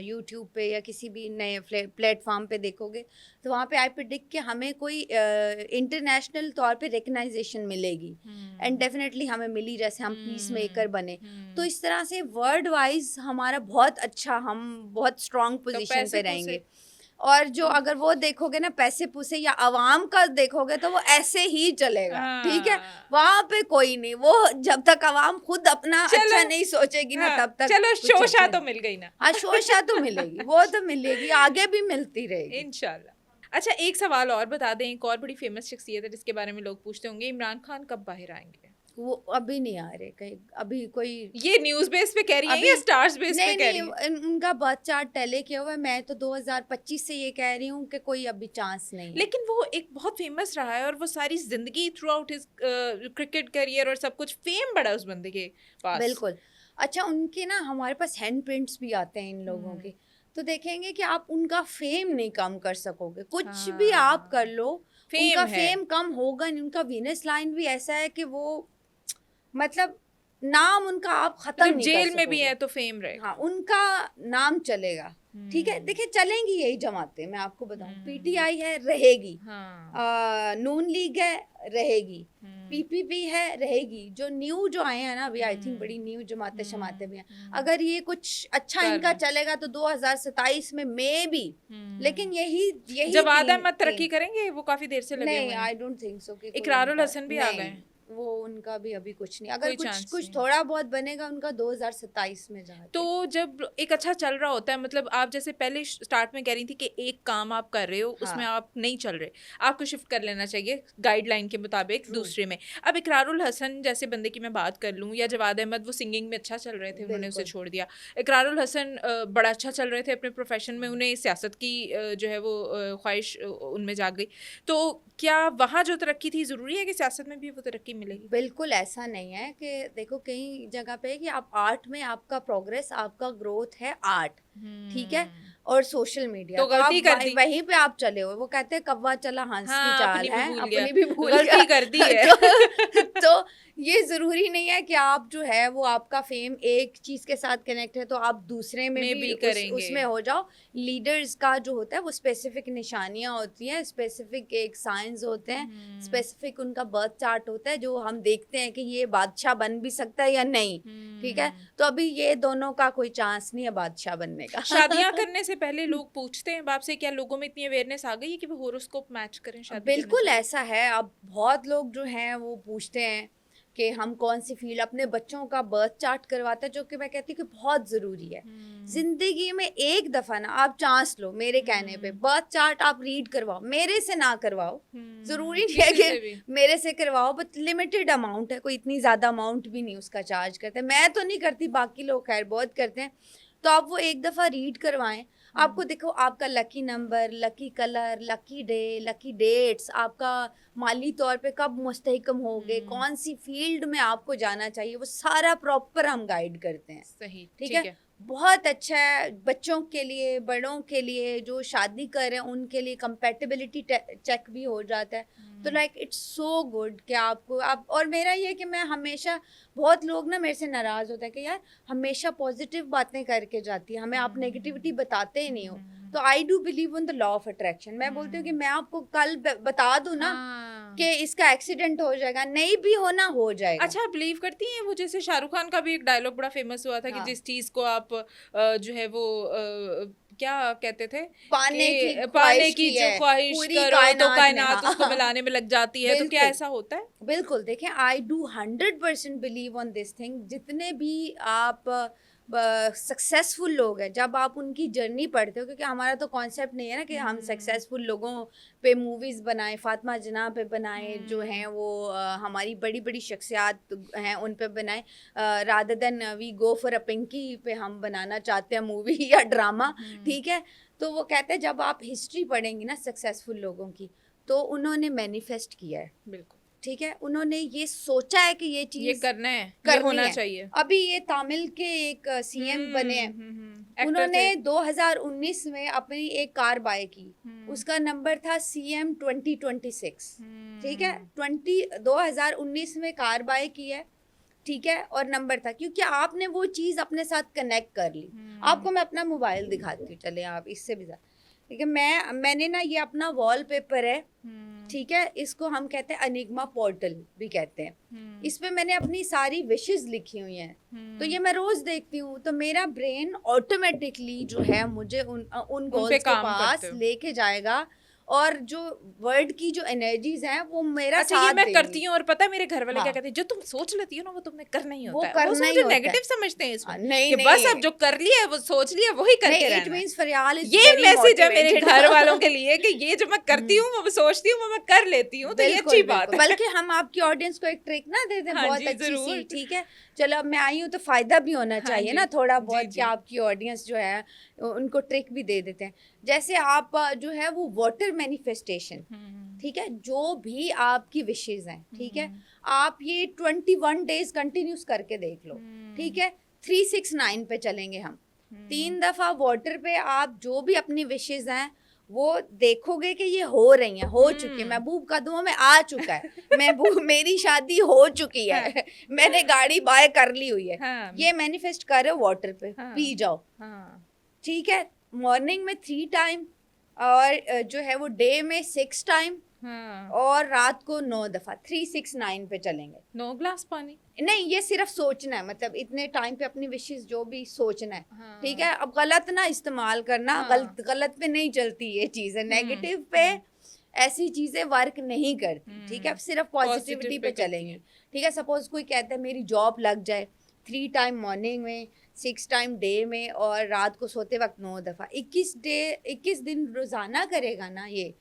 Speaker 2: यूट्यूब पे या किसी भी नए प्लेटफॉर्म पे देखोगे, तो वहाँ पे आई प्रेडिक्ट कि हमें कोई इंटरनेशनल तौर पे रिकग्नाइजेशन मिलेगी, एंड डेफिनेटली हमें मिली, जैसे हम पीस मेकर बने। तो इस तरह से वर्ल्ड वाइज हमारा बहुत अच्छा, हम बहुत स्ट्रॉन्ग पोजीशन पे रहेंगे। और जो अगर वो देखोगे ना पैसे पूसे या आवाम का देखोगे, तो वो ऐसे ही चलेगा, ठीक है। वहां पे कोई नहीं, वो जब तक आवाम खुद अपना अच्छा नहीं सोचेगी ना, तब तक
Speaker 1: चलो शोशा तो मिल गई ना।
Speaker 2: हाँ, शोशा तो मिलेगी, वो तो मिलेगी, आगे भी मिलती रहेगी
Speaker 1: इंशाल्लाह। अच्छा, एक सवाल और बता दें, एक और बड़ी फेमस शख्सियत है जिसके बारे में लोग पूछते होंगे, इमरान खान कब बाहर आएंगे?
Speaker 2: वो अभी नहीं आ रहे कहीं, अभी कोई
Speaker 1: ये न्यूज़ बेस पे कह रही हैं
Speaker 2: अभी
Speaker 1: या स्टार्स बेस पे
Speaker 2: नहीं
Speaker 1: कह
Speaker 2: नहीं
Speaker 1: रही हैं?
Speaker 2: उनका बर्थ चार्ट टैली किया हुआ है। मैं तो 2025 से ये कह रही हूँ कि कोई अभी चांस नहीं है।
Speaker 1: लेकिन वो एक बहुत फेमस रहा है और वो सारी ज़िंदगी through out his cricket career और सब कुछ फेम बड़ा उस बंदे के पास।
Speaker 2: बिल्कुल। अच्छा, उनके ना हमारे पास हैंड प्रिंट्स भी आते हैं इन लोगों के, तो देखेंगे कि आप उनका फेम नहीं कम कर सकोगे, कुछ भी आप कर
Speaker 1: हाँ,
Speaker 2: लो,
Speaker 1: फेम
Speaker 2: उनका
Speaker 1: है।
Speaker 2: फेम कम होगा नहीं। उनका वीनस लाइन भी ऐसा है कि वो मतलब नाम उनका आप खत्म
Speaker 1: मतलब
Speaker 2: नहीं कर
Speaker 1: जेल में भी
Speaker 2: सकोगे।
Speaker 1: है तो फेम रहेगा।
Speaker 2: हाँ, उनका नाम चलेगा। ठीक है,
Speaker 1: हुँ,
Speaker 2: देखिए चलेंगी यही जमातें, मैं आपको बताऊं,
Speaker 1: हुँ,
Speaker 2: पीटीआई है रहेगी,
Speaker 1: हाँ,
Speaker 2: नून लीग है रहेगी,
Speaker 1: हुँ,
Speaker 2: पीपीपी है रहेगी, जो आए हैं ना अभी, आई थिंक बड़ी
Speaker 1: हुँ,
Speaker 2: न्यू जमातें शमातें भी हैं।
Speaker 1: हुँ,
Speaker 2: अगर ये कुछ अच्छा
Speaker 1: कर
Speaker 2: इनका
Speaker 1: रहे हैं।
Speaker 2: चलेगा तो 2027 में मे बी,
Speaker 1: हुँ।
Speaker 2: लेकिन यही यही
Speaker 1: जवाद
Speaker 2: तीन
Speaker 1: अहमद तरक्की
Speaker 2: तीन
Speaker 1: करेंगे? वो काफ़ी देर से लगे
Speaker 2: नहीं,
Speaker 1: हुए हैं।
Speaker 2: आई डोंट थिंक सो कि कोई
Speaker 1: इकरारुल
Speaker 2: उनका
Speaker 1: हसन भी आ गए
Speaker 2: नहीं,
Speaker 1: हैं।
Speaker 2: वो उनका भी अभी कुछ नहीं। अगर
Speaker 1: कोई
Speaker 2: कुछ
Speaker 1: चांस
Speaker 2: कुछ
Speaker 1: नहीं है।
Speaker 2: थोड़ा बहुत बनेगा उनका 2027 में
Speaker 1: तो
Speaker 2: जाके।
Speaker 1: जब एक अच्छा चल रहा होता है, मतलब आप जैसे पहले स्टार्ट में कह रही थी कि एक काम आप कर रहे हो उसमें
Speaker 2: हाँ,
Speaker 1: आप नहीं चल रहे, आपको शिफ्ट कर लेना चाहिए गाइडलाइन के मुताबिक
Speaker 2: ट्रू,
Speaker 1: दूसरे में। अब इकरारुल हसन जैसे बंदे की मैं बात कर लूँ या जवाद अहमद, वो सिंगिंग में अच्छा चल रहे थे, उन्होंने उसे
Speaker 2: बिल्कुल।
Speaker 1: छोड़ दिया। इकरारुल हसन बड़ा अच्छा चल रहे थे अपने प्रोफेशन में,
Speaker 2: हाँ।
Speaker 1: उन्हें सियासत की जो है वो ख्वाहिश उनमें जाग गई। तो क्या वहाँ जो तरक्की थी ज़रूरी है कि सियासत में भी वो तरक्की मिलेगी?
Speaker 2: बिल्कुल ऐसा नहीं है कि देखो कई जगह पे है कि आप आर्ट में आपका प्रोग्रेस, आपका ग्रोथ है आर्ट, ठीक है?
Speaker 1: हम्म।
Speaker 2: और सोशल मीडिया
Speaker 1: तो
Speaker 2: तो आप
Speaker 1: गलती कर दी।
Speaker 2: वहीं पे आप चले हुए। वो कहते हैं कौवा चला हंस की
Speaker 1: हाँ,
Speaker 2: चाल
Speaker 1: अपनी भी
Speaker 2: है,
Speaker 1: भूल गया।
Speaker 2: अपनी भी भूल गया।
Speaker 1: गलती कर दी है।
Speaker 2: तो ये ज़रूरी नहीं है कि आप जो है वो आपका फ़ेम एक चीज़ के साथ कनेक्ट है तो आप दूसरे में
Speaker 1: में
Speaker 2: भी
Speaker 1: भी
Speaker 2: उस
Speaker 1: करेंगे।
Speaker 2: उसमें हो जाओ। लीडर्स का जो होता है वो स्पेसिफ़िक निशानियाँ होती हैं, स्पेसिफ़िक एक साइन्स होते हैं,
Speaker 1: हुँ,
Speaker 2: स्पेसिफ़िक उनका बर्थ चार्ट होता है जो हम देखते हैं कि ये बादशाह बन भी सकता है या नहीं, ठीक है?
Speaker 1: हुँ।
Speaker 2: तो अभी ये दोनों का कोई चांस नहीं है बादशाह बनने का।
Speaker 1: शादियाँ करने से पहले लोग पूछते हैं बाप से, क्या लोगों में इतनी अवेयरनेस आ गई है कि वो हॉरोस्कोप मैच करें शादी करने से
Speaker 2: बिल्कुल
Speaker 1: पहले?
Speaker 2: ऐसा है। अब बहुत लोग जो हैं वो पूछते हैं कि हम कौन सी फ़ील्ड, अपने बच्चों का बर्थ चार्ट करवाते हैं, जो कि मैं कहती हूँ कि बहुत ज़रूरी है।
Speaker 1: हुँ,
Speaker 2: ज़िंदगी में एक दफ़ा ना आप चांस लो, मेरे कहने पे
Speaker 1: हुँ,
Speaker 2: बर्थ चार्ट आप रीड करवाओ, मेरे से ना करवाओ। ज़रूरी नहीं है
Speaker 1: किसी से भी।
Speaker 2: कि मेरे से करवाओ, बट लिमिटेड अमाउंट है, कोई इतनी ज़्यादा अमाउंट भी नहीं उसका चार्ज करते। मैं तो नहीं करती, बाकी लोग खैर बहुत करते हैं। तो आप वो एक दफ़ा रीड करवाएँ।
Speaker 1: हुँ,
Speaker 2: आपको देखो आपका lucky number, lucky colour, lucky day, lucky dates, आपका माली तौर पे कब मुस्तहकम होगे,
Speaker 1: हुँ,
Speaker 2: कौन-सी फ़ील्ड में आपको जाना चाहिए, वो सारा प्रॉपर हम गाइड करते हैं।
Speaker 1: सही,
Speaker 2: ठीक
Speaker 1: ठीक
Speaker 2: है?
Speaker 1: है।
Speaker 2: बहुत अच्छा है बच्चों के लिए, बड़ों के लिए, जो शादी कर रहे हैं उनके लिए कंपैटिबिलिटी चेक भी हो जाता है। तो
Speaker 1: हुँ,
Speaker 2: लाइक इट्स सो गुड कि आपको आप, और मेरा ये है कि मैं हमेशा, बहुत लोग ना मेरे से नाराज़ होते हैं कि यार हमेशा पॉजिटिव बातें करके जाती है, हमें आप नेगेटिविटी
Speaker 1: हुँ,
Speaker 2: बताते ही नहीं हो।
Speaker 1: हुँ,
Speaker 2: तो I do believe in the law of attraction. मैं बोलती हूँ कि
Speaker 1: हुँ।
Speaker 2: मैं आपको कल बता दूँ ना
Speaker 1: हाँ।
Speaker 2: कि इसका एक्सीडेंट हो जाएगा, नहीं भी होना, हो जाएगा।
Speaker 1: अच्छा, आप बिलीव करती हैं वो, जैसे शाहरुख खान का भी एक डायलॉग बड़ा फेमस हुआ था कि
Speaker 2: हाँ,
Speaker 1: जिस चीज़ को आप जो है वो क्या कहते थे
Speaker 2: पाने की
Speaker 1: कि पाने
Speaker 2: ख्वाहिश
Speaker 1: की
Speaker 2: की
Speaker 1: जो
Speaker 2: है
Speaker 1: ख्वाहिश
Speaker 2: पूरी
Speaker 1: करो तो
Speaker 2: कायनात में।
Speaker 1: कायनात उसको
Speaker 2: हाँ।
Speaker 1: मिलाने में लग जाती है, तो क्या
Speaker 2: बिल्कुल,
Speaker 1: ऐसा होता है?
Speaker 2: बिल्कुल। देखें, I do 100% believe on this thing. जितने भी आप सक्सेसफुल लोग हैं, जब आप उनकी जर्नी पढ़ते हो, क्योंकि हमारा तो कॉन्सेप्ट नहीं है ना कि हम
Speaker 1: हुँ,
Speaker 2: सक्सेसफुल लोगों पे मूवीज़ बनाएँ, फातिमा जना पे बनाएँ, जो हैं
Speaker 1: हुँ,
Speaker 2: वो हमारी बड़ी-बड़ी शख्सियात हैं उन पे बनाएँ, rather than we go for a पिंकी पे हम बनाना चाहते हैं मूवी या ड्रामा,
Speaker 1: हुँ,
Speaker 2: ठीक है? तो वो कहते हैं जब आप हिस्ट्री पढ़ेंगी ना सक्सेसफुल लोगों की, तो उन्होंने मैनिफेस्ट किया है,
Speaker 1: बिल्कुल।
Speaker 2: ठीक है? उन्होंने ये सोचा है कि ये
Speaker 1: ये
Speaker 2: चीज़
Speaker 1: करना है, ये
Speaker 2: करनी
Speaker 1: होना
Speaker 2: है।
Speaker 1: चाहिए।
Speaker 2: अभी ये तमिल के एक सीएम बने हैं,
Speaker 1: एक्टर थे।
Speaker 2: उन्होंने 2019 में अपनी एक कार बाय की,
Speaker 1: हुँ,
Speaker 2: उसका नंबर था सीएम 2026, ठीक है?
Speaker 1: हुँ,
Speaker 2: 2019 में कार बाय की है, ठीक है? और नंबर था क्योंकि आपने वो चीज़ अपने साथ कनेक्ट कर ली।
Speaker 1: हुँ,
Speaker 2: आपको मैं अपना मोबाइल दिखाती हूँ, चलें आप इससे भी ज़्यादा, ठीक है? मैंने ना ये अपना वॉलपेपर है,
Speaker 1: हुँ,
Speaker 2: ठीक है? इसको हम कहते हैं एनिग्मा पोर्टल भी कहते हैं।
Speaker 1: हुँ,
Speaker 2: इस पे मैंने अपनी सारी विशेज़ लिखी हुई हैं। तो
Speaker 1: हुँ,
Speaker 2: ये मैं रोज़ देखती हूँ, तो मेरा ब्रेन ऑटोमैटिकली जो है मुझे उन
Speaker 1: उन पे
Speaker 2: गोल्स के
Speaker 1: काम करते
Speaker 2: पास
Speaker 1: हो।
Speaker 2: लेके जाएगा और जो वर्ड की जो एनर्जीज हैं वो मेरा
Speaker 1: अच्छा, ये
Speaker 2: साथ
Speaker 1: मैं
Speaker 2: देंगी।
Speaker 1: करती हूँ और पता है मेरे घर वाले क्या
Speaker 2: हाँ।
Speaker 1: कहते हैं, जो तुम सोच लेती हो ना वो तुमने करना ही
Speaker 2: वो
Speaker 1: होता है।
Speaker 2: करना
Speaker 1: वो
Speaker 2: ही
Speaker 1: मुझे
Speaker 2: होता है।
Speaker 1: नेगेटिव समझते हैं इसमें
Speaker 2: नहीं
Speaker 1: कि बस
Speaker 2: नहीं
Speaker 1: अब जो कर लिया है वो सोच लिया वही करके
Speaker 2: नहीं, इट
Speaker 1: रहना है।
Speaker 2: मीन्स फरियाल इज
Speaker 1: ये
Speaker 2: वेरी
Speaker 1: मैसेज है मेरे
Speaker 2: मोटिवेटेड।
Speaker 1: घर वालों के लिए कि ये जो मैं करती हूँ वो सोचती हूँ वो मैं कर लेती हूँ, तो ये अच्छी
Speaker 2: बिल्कुल
Speaker 1: बात
Speaker 2: बिल्कुल,
Speaker 1: है।
Speaker 2: बल्कि हम आपकी ऑडियंस को एक ट्रिक ना दे दें
Speaker 1: हाँ
Speaker 2: बहुत
Speaker 1: जी,
Speaker 2: अच्छी सी,
Speaker 1: जरूर।
Speaker 2: ठीक है। चलो अब मैं आई हूँ तो फायदा भी होना
Speaker 1: हाँ
Speaker 2: चाहिए
Speaker 1: जी,
Speaker 2: ना थोड़ा
Speaker 1: जी
Speaker 2: बहुत, कि
Speaker 1: जी।
Speaker 2: आपकी ऑडियंस जो है उनको ट्रिक भी दे देते हैं। जैसे आप जो है वो वाटर मैनिफेस्टेशन, ठीक है, जो भी आपकी विशेज हैं, ठीक है, आप ये 21 डेज कंटिन्यूस करके देख लो, ठीक है। 369 पे चलेंगे हम, 3 दफा वाटर पे आप जो भी अपनी विशेज हैं वो देखोगे कि ये हो रही हैं, हो चुकी है। महबूब कदमों में आ चुका है, महबूब मेरी शादी हो चुकी
Speaker 1: हाँ,
Speaker 2: है, मैंने गाड़ी बाय कर ली हुई है।
Speaker 1: हाँ,
Speaker 2: ये मैनिफेस्ट करो वाटर पे,
Speaker 1: हाँ,
Speaker 2: पी जाओ,
Speaker 1: हाँ,
Speaker 2: ठीक है। मॉर्निंग में 3 टाइम, और जो है वो डे में 6 टाइम,
Speaker 1: हाँ।
Speaker 2: और रात को 9 दफा। 369 पे चलेंगे।
Speaker 1: 9 ग्लास पानी।
Speaker 2: नहीं, ये सिर्फ सोचना है, मतलब इतने टाइम पे अपनी विशेस जो भी सोचना है,
Speaker 1: हाँ,
Speaker 2: ठीक है। अब गलत ना इस्तेमाल करना,
Speaker 1: हाँ,
Speaker 2: गलत गलत पे नहीं चलती ये चीजें, नेगेटिव पे ऐसी चीजें वर्क नहीं करती, ठीक है। सिर्फ पॉजिटिविटी
Speaker 1: पॉजिटिव पे
Speaker 2: पे
Speaker 1: करती
Speaker 2: चलेंगे,
Speaker 1: है।
Speaker 2: ठीक है। सपोज कोई कहता है मेरी जॉब लग जाए, 3 टाइम मॉर्निंग में, 6 टाइम डे में, और रात को सोते वक्त 9 दफा, 21 दिन रोजाना करेगा ना ये,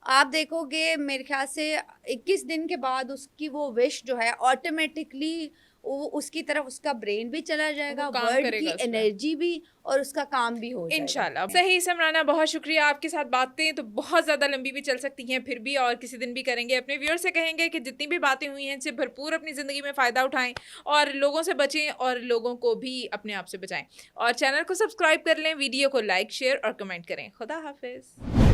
Speaker 2: आप देखोगे मेरे ख्याल से 21 दिन के बाद उसकी वो विश जो है ऑटोमेटिकली उसकी तरफ उसका ब्रेन भी चला जाएगा,
Speaker 1: वो काम
Speaker 2: वर्ड
Speaker 1: करेगा
Speaker 2: की
Speaker 1: उस पे।
Speaker 2: एनर्जी भी, और उसका काम भी हो जाएगा।
Speaker 1: इंशाल्लाह। सही समराना, बहुत शुक्रिया। आपके साथ बातें तो बहुत ज़्यादा लंबी भी चल सकती हैं, फिर भी और किसी दिन भी करेंगे। अपने व्यूअर से कहेंगे कि जितनी भी बातें हुई हैं इनसे भरपूर अपनी ज़िंदगी में फ़ायदा उठाएं और लोगों से बचें और लोगों को भी अपने आप से बचाएं। और चैनल को सब्सक्राइब कर लें, वीडियो को लाइक, शेयर और कमेंट करें। खुदा हाफिज़।